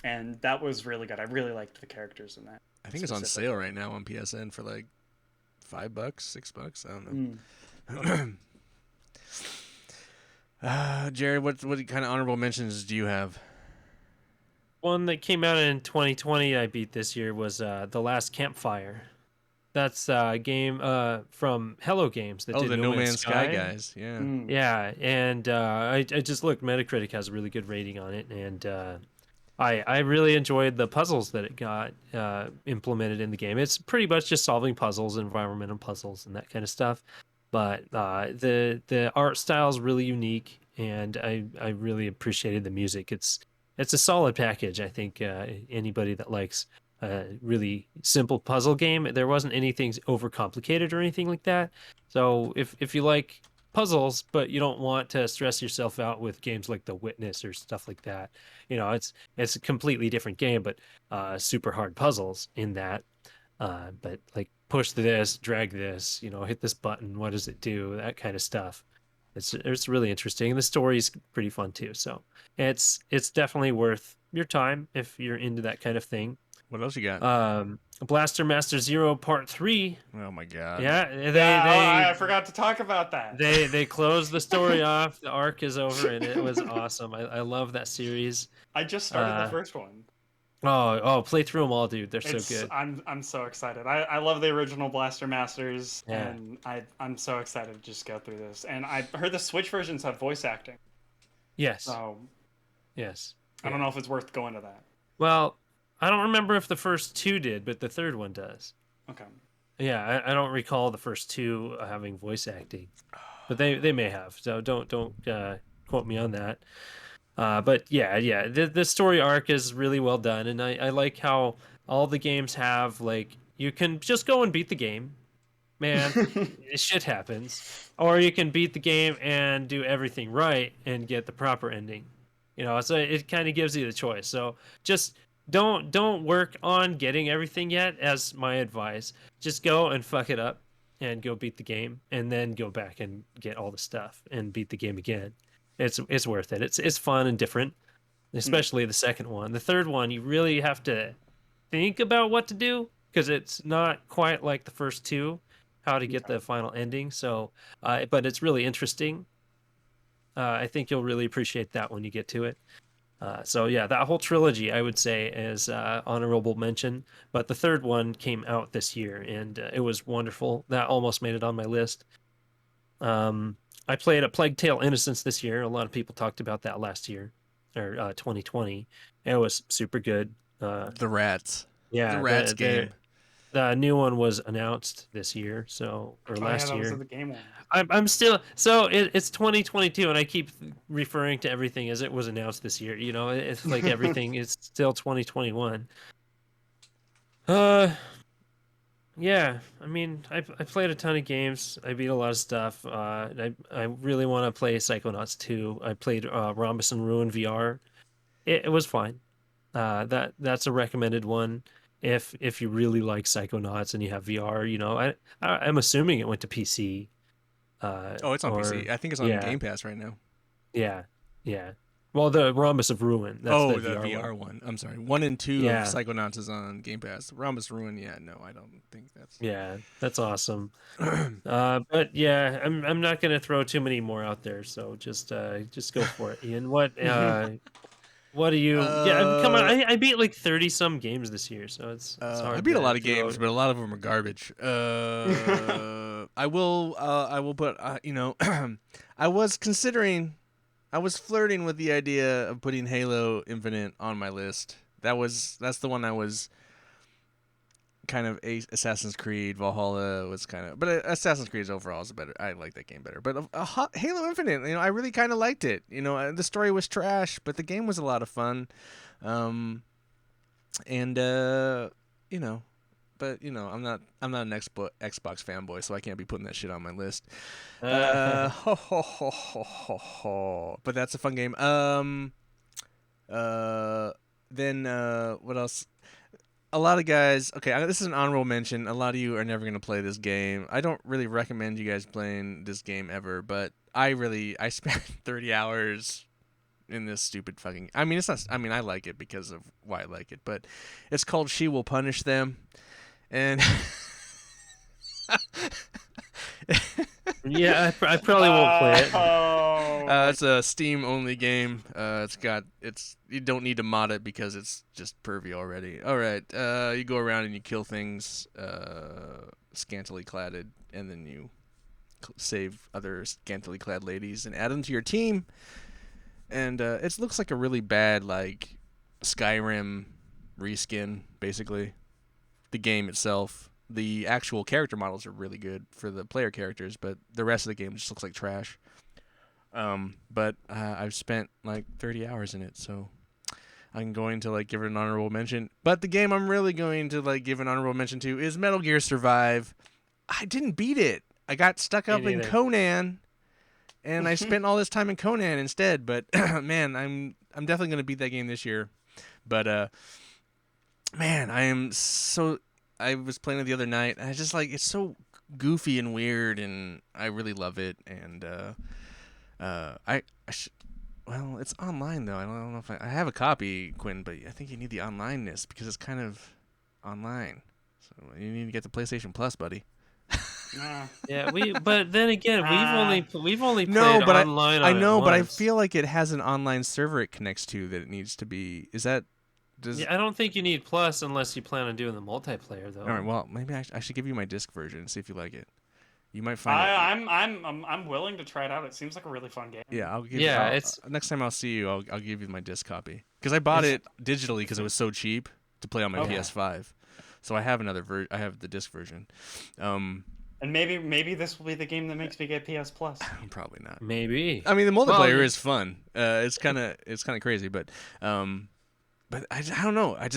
Speaker 3: and that was really good. I really liked the characters in that.
Speaker 2: I think it's on
Speaker 3: Specific.
Speaker 2: sale right now on PSN for like $5, $6. I don't know.
Speaker 3: Mm.
Speaker 2: Jared, what kind of honorable mentions do you have?
Speaker 4: One that came out in 2020 I beat this year was The Last Campfire. That's a game from Hello Games that
Speaker 2: Oh,
Speaker 4: did
Speaker 2: the
Speaker 4: No Man's
Speaker 2: Sky guys. Yeah.
Speaker 3: Mm.
Speaker 4: Yeah, and I just looked. Metacritic has a really good rating on it, and I really enjoyed the puzzles that it got implemented in the game. It's pretty much just solving puzzles, environmental puzzles, and that kind of stuff. but the art style is really unique, and I really appreciated the music. It's a solid package. I think anybody that likes a really simple puzzle game, there wasn't anything overcomplicated or anything like that. So if you like puzzles, but you don't want to stress yourself out with games like The Witness or stuff like that, it's a completely different game, but super hard puzzles in that. But like push this, drag this, hit this button, what does it do? That kind of stuff. It's really interesting. And the story's pretty fun too. So it's definitely worth your time if you're into that kind of thing.
Speaker 2: What else you got?
Speaker 4: Blaster Master Zero Part 3.
Speaker 2: Oh my god.
Speaker 4: Yeah,
Speaker 3: I forgot to talk about that.
Speaker 4: they closed the story off. The arc is over, and it was awesome. I love that series.
Speaker 3: I just started the first one.
Speaker 4: Play through them all, dude. They're so good.
Speaker 3: I'm so excited. I love the original Blaster Masters,
Speaker 4: Yeah.
Speaker 3: and I'm so excited to just go through this. And I heard the Switch versions have voice acting.
Speaker 4: Yes.
Speaker 3: So
Speaker 4: Yes.
Speaker 3: I don't know if it's worth going to that.
Speaker 4: Well, I don't remember if the first two did, but the third one does.
Speaker 3: Okay.
Speaker 4: Yeah, I don't recall the first two having voice acting, but they may have. So don't quote me on that. But yeah, the story arc is really well done, and I like how all the games have, like, you can just go and beat the game, man. Shit happens, or you can beat the game and do everything right and get the proper ending. So it kind of gives you the choice. So just don't work on getting everything yet, as my advice. Just go and fuck it up and go beat the game, and then go back and get all the stuff and beat the game again. It's worth it. It's fun and different, especially the second one. The third one, you really have to think about what to do, because it's not quite like the first two, how to get the final ending. So, but it's really interesting. I think you'll really appreciate that when you get to it. So yeah, that whole trilogy, I would say, is honorable mention. But the third one came out this year, and it was wonderful. That almost made it on my list. I played A Plague Tale: Innocence this year. A lot of people talked about that last year, or 2020. It was super good.
Speaker 2: The Rats.
Speaker 4: Yeah,
Speaker 2: The Rats game.
Speaker 4: The new one was announced this year, or last
Speaker 3: that
Speaker 4: year.
Speaker 3: was the game one.
Speaker 4: I'm still, so it's 2022, and I keep referring to everything as it was announced this year. It's like everything is still 2021. Yeah, I mean, I played a ton of games. I beat a lot of stuff. I really want to play Psychonauts 2. I played Rhombus and Ruin VR. It was fine. That's a recommended one if you really like Psychonauts and you have VR. I'm assuming it went to PC.
Speaker 2: It's on PC. I think it's on Game Pass right now.
Speaker 4: Yeah. Well, the Rhombus of Ruin. That's
Speaker 2: the VR one. I'm sorry. 1 and 2 of Psychonauts is on Game Pass. Rhombus Ruin, no, I don't think that's.
Speaker 4: Yeah, that's awesome. But yeah, I'm not gonna throw too many more out there. So just go for it, Ian. What do you? Come on. I beat like 30 some games this year, so it's hard.
Speaker 2: I beat a lot of games, but a lot of them are garbage. I will put. I was flirting with the idea of putting Halo Infinite on my list. That's the one I was kind of. Assassin's Creed Valhalla was kind of, but Assassin's Creed overall is better. I like that game better. But Halo Infinite, I really kind of liked it. The story was trash, but the game was a lot of fun. But I'm not an Xbox fanboy, so I can't be putting that shit on my list. But that's a fun game. Then what else? A lot of guys. Okay, this is an honorable mention. A lot of you are never gonna play this game. I don't really recommend you guys playing this game ever, but I spent 30 hours in this stupid fucking. I mean, it's not. I mean, I like it because of why I like it, but it's called She Will Punish Them. And
Speaker 4: yeah, I probably won't play it.
Speaker 2: It's a Steam only game. You don't need to mod it because it's just pervy already. All right, you go around and you kill things scantily cladded, and then you save other scantily clad ladies and add them to your team. And it looks like a really bad like Skyrim reskin, basically. The game itself, The actual character models are really good for the player characters, but the rest of the game just looks like trash. But I've spent like 30 hours in it, so I'm going to like give it an honorable mention. But the game I'm really going to like give an honorable mention to is Metal Gear Survive. I didn't beat it. I got stuck up in Conan, and I spent all this time in Conan instead. But man, I'm definitely going to beat that game this year. But man, I was playing it the other night, and I just like, it's so goofy and weird, and I really love it. And well, it's online though. I don't know if I have a copy, Quinn, but I think you need the onlineness because it's kind of online. So you need to get the PlayStation Plus, buddy.
Speaker 4: Yeah, but then again, we've only played online.
Speaker 2: I know, but I feel like it has an online server it connects to that it needs to be. Is that?
Speaker 4: Yeah, I don't think you need Plus unless you plan on doing the multiplayer, though.
Speaker 2: All right, well, maybe I should give you my disc version and see if you like it. You might find.
Speaker 3: I'm willing to try it out. It seems like a really fun game.
Speaker 2: Yeah, I'll give. Yeah, it's next time I'll see you, I'll give you my disc copy because I bought it digitally because it was so cheap to play on my PS5. So I have another I have the disc version.
Speaker 3: And maybe this will be the game that makes me get PS Plus.
Speaker 2: Probably not.
Speaker 4: Maybe.
Speaker 2: I mean, the multiplayer is fun. It's kind of crazy, but I don't know. I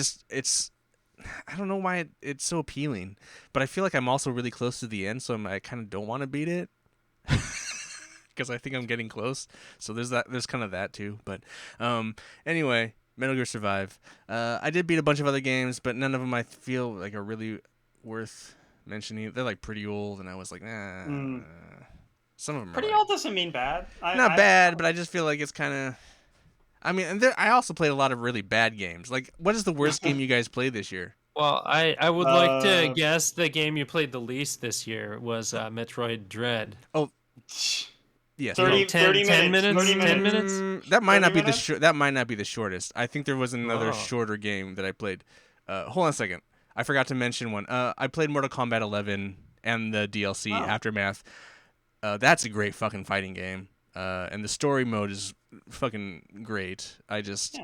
Speaker 2: don't know why it's so appealing, but I feel like I'm also really close to the end, so I kind of don't want to beat it because I think I'm getting close. So there's kind of that too. But anyway, Metal Gear Survive. I did beat a bunch of other games, but none of them I feel like are really worth mentioning. They're like pretty old, and I was like, nah. Some of them
Speaker 3: pretty
Speaker 2: are
Speaker 3: old doesn't mean bad.
Speaker 2: Not bad, but I just feel like it's kind of. I mean, and I also played a lot of really bad games. Like, what is the worst game you guys played this year?
Speaker 4: Well, I would like to guess the game you played the least this year was Metroid Dread.
Speaker 2: Oh, yes.
Speaker 3: 30 minutes.
Speaker 2: That might not be that might not be the shortest. I think there was another shorter game that I played. Hold on a second. I forgot to mention one. I played Mortal Kombat 11 and the DLC Aftermath. That's a great fucking fighting game. And the story mode is fucking great. I just,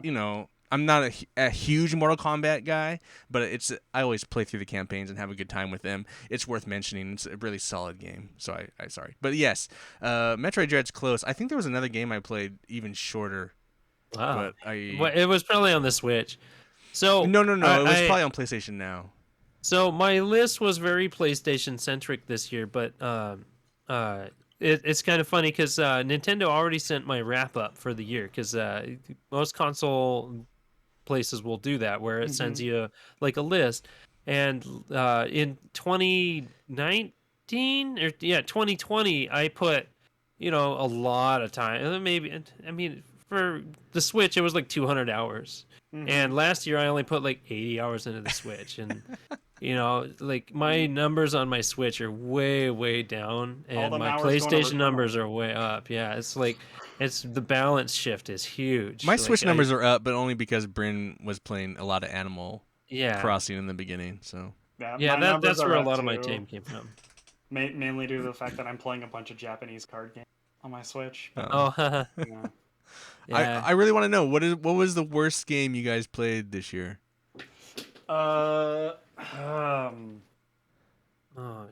Speaker 2: I'm not a huge Mortal Kombat guy, but I always play through the campaigns and have a good time with them. It's worth mentioning. It's a really solid game. So I sorry. But yes, Metroid Dread's close. I think there was another game I played even shorter.
Speaker 4: Wow. But it was probably on the Switch. So
Speaker 2: No. It was probably on PlayStation Now.
Speaker 4: So my list was very PlayStation centric this year, but it's kind of funny because Nintendo already sent my wrap up for the year because most console places will do that where it sends you a list. And in 2019 or 2020, I put a lot of time. Maybe for the Switch it was like 200 hours, and last year I only put like 80 hours into the Switch, and my numbers on my Switch are way down, and my PlayStation numbers are way up. Yeah, it's like the balance shift is huge.
Speaker 2: My Switch numbers are up, but only because Bryn was playing a lot of Animal Crossing in the beginning. So
Speaker 4: that's where a lot of my time came from.
Speaker 3: Mainly due to the fact that I'm playing a bunch of Japanese card games on my Switch.
Speaker 4: Yeah.
Speaker 2: I really want to know what was the worst game you guys played this year?
Speaker 4: Oh,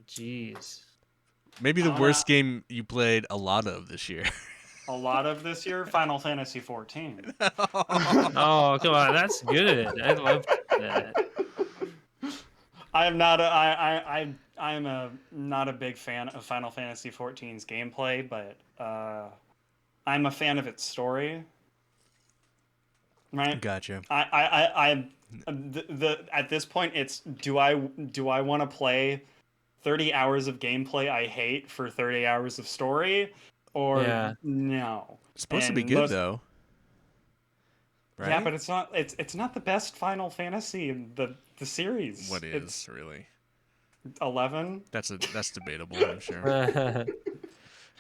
Speaker 4: jeez.
Speaker 2: Maybe the worst game you played a lot of this year.
Speaker 3: A lot of this year? Final Fantasy 14.
Speaker 4: Oh, come on. That's good. I love that.
Speaker 3: I am not a big fan of Final Fantasy 14's gameplay, but I'm a fan of its story. Right?
Speaker 2: Gotcha.
Speaker 3: At this point, it's do I want to play 30 hours of gameplay I hate for 30 hours of story, or no?
Speaker 2: It's supposed to be good though. Right?
Speaker 3: Yeah, but it's not. It's not the best Final Fantasy in the series.
Speaker 2: What is it's really?
Speaker 3: 11.
Speaker 2: That's debatable. I'm sure.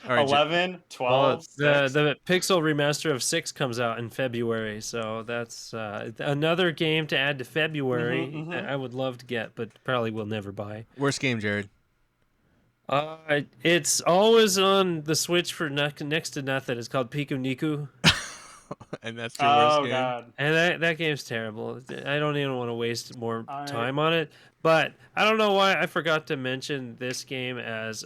Speaker 2: All right,
Speaker 3: 11, 12.
Speaker 4: Well, the Pixel remaster of 6 comes out in February, so that's another game to add to February that I would love to get, but probably will never buy.
Speaker 2: Worst game, Jared?
Speaker 4: It's always on the Switch for next to nothing. It's called Piku Niku.
Speaker 2: And that's your worst
Speaker 3: Oh
Speaker 2: game?
Speaker 3: god.
Speaker 4: And that game's terrible. I don't even want to waste more
Speaker 3: I-
Speaker 4: time on it. But I don't know why I forgot to mention this game as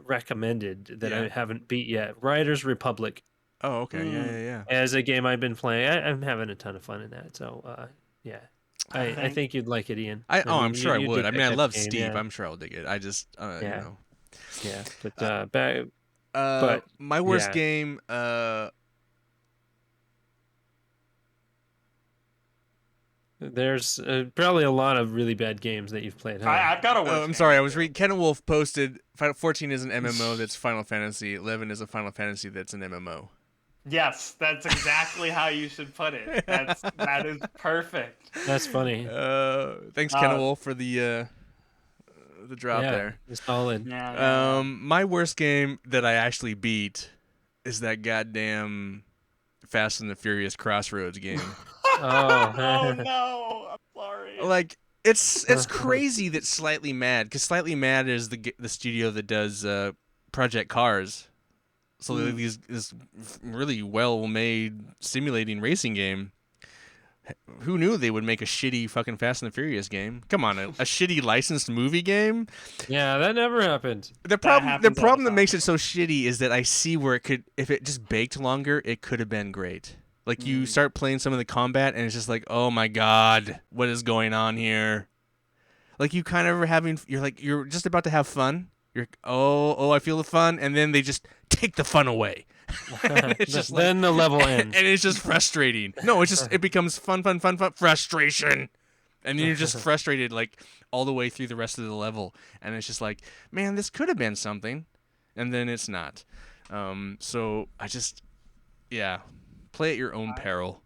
Speaker 4: recommended that I
Speaker 2: Yeah.
Speaker 4: haven't beat yet. Riders Republic
Speaker 2: Oh, okay. Yeah,
Speaker 3: Mm.
Speaker 2: yeah,
Speaker 4: as a game I've been playing. I'm having a ton of fun in that. So yeah, I
Speaker 3: think-
Speaker 4: think you'd like it, Ian.
Speaker 2: I'm sure I
Speaker 4: you
Speaker 2: would.
Speaker 4: dig
Speaker 2: I mean,
Speaker 4: that
Speaker 2: I
Speaker 4: type
Speaker 2: love
Speaker 4: of game,
Speaker 2: Steve.
Speaker 4: yeah.
Speaker 2: I'm sure I'll dig it. I just,
Speaker 4: Yeah. Yeah, but
Speaker 2: But my worst
Speaker 4: yeah.
Speaker 2: game,
Speaker 4: there's probably a lot of really bad games that you've played. Huh?
Speaker 3: I've got a
Speaker 2: oh,
Speaker 3: worst
Speaker 2: I'm
Speaker 3: game,
Speaker 2: sorry. I was
Speaker 3: too.
Speaker 2: reading. Ken Wolf posted Final 14 is an MMO that's Final Fantasy. 11 is a Final Fantasy that's an MMO.
Speaker 3: Yes, that's exactly how you should put it. That is perfect.
Speaker 4: That's funny.
Speaker 2: Thanks, Ken Wolf, for the drop
Speaker 4: Yeah,
Speaker 2: there.
Speaker 4: it's solid.
Speaker 3: Yeah.
Speaker 2: My worst game that I actually beat is that goddamn Fast and the Furious Crossroads game.
Speaker 4: Oh,
Speaker 3: Oh no, I'm sorry.
Speaker 2: Like it's crazy that Slightly Mad, because Slightly Mad is the studio that does Project Cars, so they're this really well made simulating racing game. Who knew they would make a shitty fucking Fast and the Furious game? Come on, a shitty licensed movie game.
Speaker 4: yeah, that never happened.
Speaker 2: The problem
Speaker 3: happens all the
Speaker 2: that
Speaker 3: time.
Speaker 2: makes it so shitty is that I see where it could, if it just baked longer, it could have been great. Like you start playing some of the combat and it's just like, oh my god, what is going on here? Like you kind of are having, you're just about to have fun. You're I feel the fun, and then they just take the fun away. And it's just like,
Speaker 4: Then the level ends.
Speaker 2: and it's just frustrating. No, it becomes fun, frustration. And then you're just frustrated like all the way through the rest of the level. And it's just like, man, this could have been something. And then it's not. So I just, play at your own peril.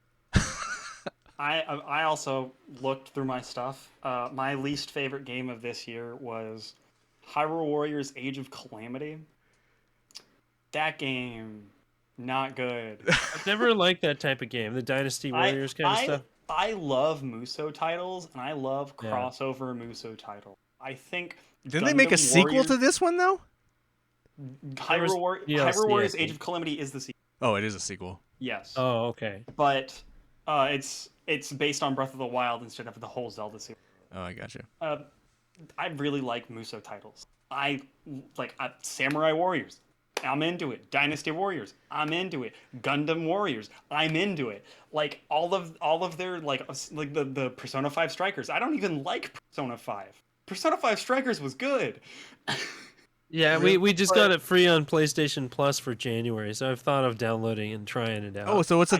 Speaker 3: I also looked through my stuff. My least favorite game of this year was Hyrule Warriors: Age of Calamity. That game, not good.
Speaker 4: I've never liked that type of game, the Dynasty Warriors kind of stuff.
Speaker 3: I love Muso titles, and I love crossover Muso titles. I think.
Speaker 2: Didn't they make a sequel to this one, though?
Speaker 3: Hyrule Warriors: Age of Calamity is the sequel.
Speaker 2: Oh, it is a sequel.
Speaker 3: Yes.
Speaker 4: Oh, okay.
Speaker 3: But it's based on Breath of the Wild instead of the whole Zelda series.
Speaker 2: Oh, I got you.
Speaker 3: I really like Muso titles. I like Samurai Warriors. I'm into it. Dynasty Warriors. I'm into it. Gundam Warriors. I'm into it. Like all of their like the Persona 5 Strikers. I don't even like Persona 5. Persona 5 Strikers was good.
Speaker 4: Yeah, we just got it free on PlayStation Plus for January, so I've thought of downloading and trying it out.
Speaker 2: Oh, so it's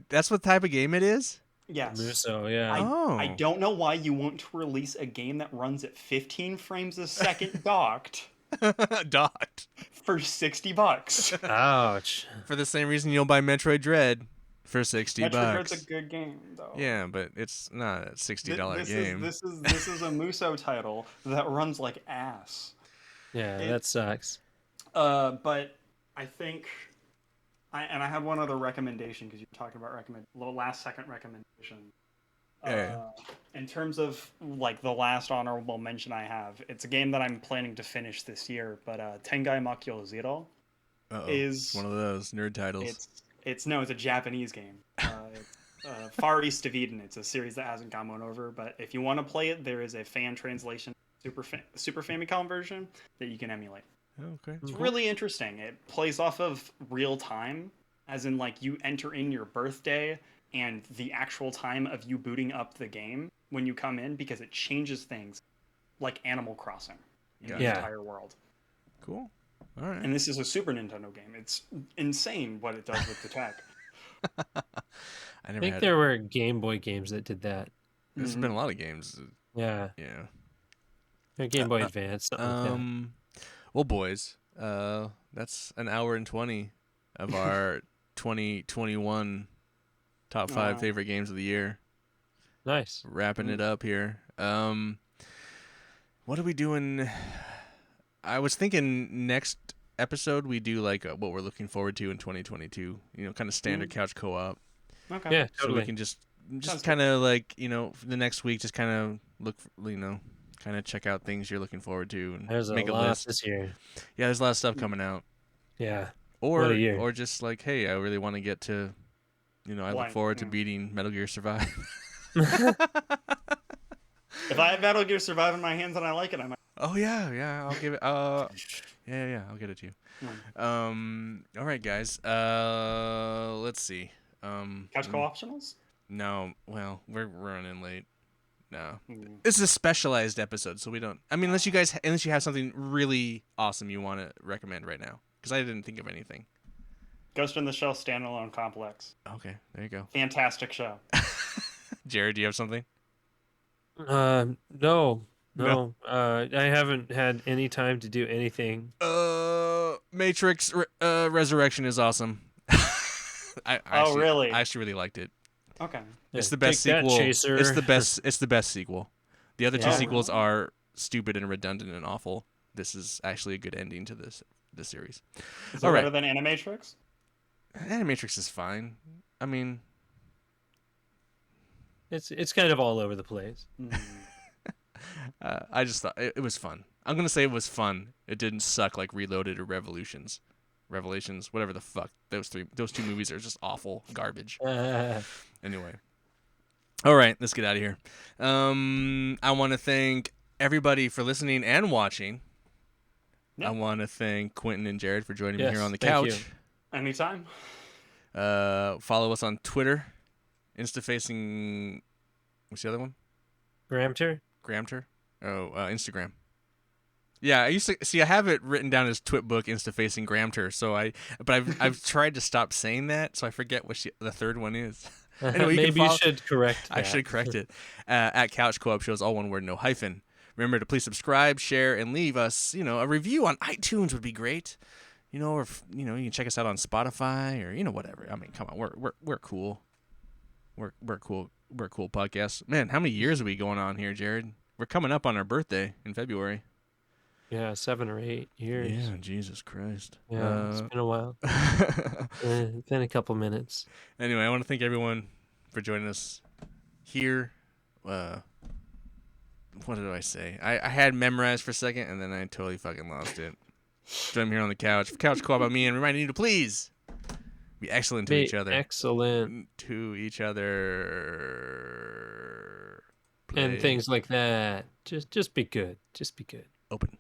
Speaker 2: that's what type of game it is?
Speaker 3: Yes.
Speaker 4: Muso, yeah.
Speaker 3: I don't know why you want to release a game that runs at 15 frames a second docked for $60.
Speaker 4: Ouch.
Speaker 2: For the same reason you'll buy Metroid Dread for $60.
Speaker 3: Metroid Dread's a good game, though.
Speaker 2: Yeah, but it's not a $60 game.
Speaker 3: This is a Muso title that runs like ass.
Speaker 4: Yeah, that sucks.
Speaker 3: But I think, I had one other recommendation because you were talking about last second recommendation. In terms of like the last honorable mention I have, it's a game that I'm planning to finish this year. But Tengai Makyo Zero is
Speaker 2: one of those nerd titles.
Speaker 3: It's a Japanese game. Far East of Eden. It's a series that hasn't gone over, but if you want to play it, there is a fan translation, Super Famicom version that you can emulate.
Speaker 2: Okay.
Speaker 3: It's really interesting. It plays off of real time, as in like you enter in your birthday and the actual time of you booting up the game when you come in, because it changes things like Animal Crossing in the entire world.
Speaker 2: Cool. All right.
Speaker 3: And this is a Super Nintendo game. It's insane what it does with the tech.
Speaker 4: I think there were Game Boy games that did that.
Speaker 2: There's been a lot of games.
Speaker 4: Yeah.
Speaker 2: Yeah.
Speaker 4: Game Boy Advance. Something like that.
Speaker 2: Well, boys, that's an hour and 20 of our 2021 top 5 favorite games of the year.
Speaker 4: Nice.
Speaker 2: Wrapping it up here. What are we doing? I was thinking next episode we do like what we're looking forward to in 2022. Kind of standard couch co-op.
Speaker 3: Okay.
Speaker 4: Yeah,
Speaker 2: So
Speaker 4: totally.
Speaker 2: we can just kind of like for the next week, just kind of look, kind of check out things you're looking forward to and
Speaker 4: There's
Speaker 2: make
Speaker 4: a
Speaker 2: a
Speaker 4: lot
Speaker 2: list.
Speaker 4: this year.
Speaker 2: Yeah, there's a lot of stuff coming out.
Speaker 4: Yeah.
Speaker 2: Or
Speaker 4: What a year.
Speaker 2: or just like, hey, I really want to get to I look
Speaker 3: Blank,
Speaker 2: forward to
Speaker 3: yeah.
Speaker 2: beating Metal Gear Survive.
Speaker 3: If I have Metal Gear Survive in my hands and I like it, I might.
Speaker 2: Oh yeah, I'll give it. Yeah, I'll get it to you. All right, guys. Let's see.
Speaker 3: Couch co-optionals?
Speaker 2: No, well, we're running late. No,
Speaker 3: Mm.
Speaker 2: this is a specialized episode, so we don't. I mean, unless you have something really awesome you want to recommend right now, because I didn't think of anything.
Speaker 3: Ghost in the Shell standalone complex.
Speaker 2: Okay, there you go.
Speaker 3: Fantastic show.
Speaker 2: Jared, do you have something?
Speaker 4: No.
Speaker 2: No.
Speaker 4: I haven't had any time to do anything.
Speaker 2: Matrix Resurrection is awesome.
Speaker 3: Really?
Speaker 2: I actually really liked it.
Speaker 3: Okay.
Speaker 2: It's the best
Speaker 4: Take that,
Speaker 2: sequel.
Speaker 4: Chaser.
Speaker 2: It's the best. It's the best sequel. The other two
Speaker 4: Yeah.
Speaker 2: sequels are stupid and redundant and awful. This is actually a good ending to this series.
Speaker 3: Is it
Speaker 2: All right.
Speaker 3: better than Animatrix?
Speaker 2: Animatrix is fine. I mean,
Speaker 4: It's kind of all over the place.
Speaker 2: I just thought it was fun. I'm gonna say it was fun. It didn't suck like Reloaded or Revelations, whatever the fuck. Those two movies are just awful garbage. Anyway, all right, let's get out of here. I want to thank everybody for listening and watching.
Speaker 3: Yeah.
Speaker 2: I want to thank Quentin and Jared for joining me
Speaker 4: Yes,
Speaker 2: here on the
Speaker 4: thank
Speaker 2: couch.
Speaker 3: Anytime.
Speaker 2: Follow us on Twitter, Instafacing. What's the other one?
Speaker 4: Gramter?
Speaker 2: Gramter? Oh, Instagram. Yeah, I used to see. I have it written down as Twitbook, Instafacing, Gramter. But I've tried to stop saying that, so I forget what the third one is. Anyway,
Speaker 4: Maybe you should correct that.
Speaker 2: I should correct it. At Couch Co-op Shows, all one word, no hyphen. Remember to please subscribe, share, and leave us, a review on iTunes would be great. Or you can check us out on Spotify or whatever. I mean, come on, we're cool. We're cool. We're a cool podcast. Man, how many years are we going on here, Jared? We're coming up on our birthday in February.
Speaker 4: Yeah, 7 or 8 years.
Speaker 2: Yeah, Jesus Christ.
Speaker 4: Yeah, it's been a while. It's been a couple minutes.
Speaker 2: Anyway, I want to thank everyone for joining us here. What did I say? I had memorized for a second, and then I totally fucking lost it. Join me here on the couch. Couch Co-op by me, and reminding you to please be excellent to each other.
Speaker 4: Excellent.
Speaker 2: To each other.
Speaker 4: And things like that. Just be good. Just be good.
Speaker 2: Open.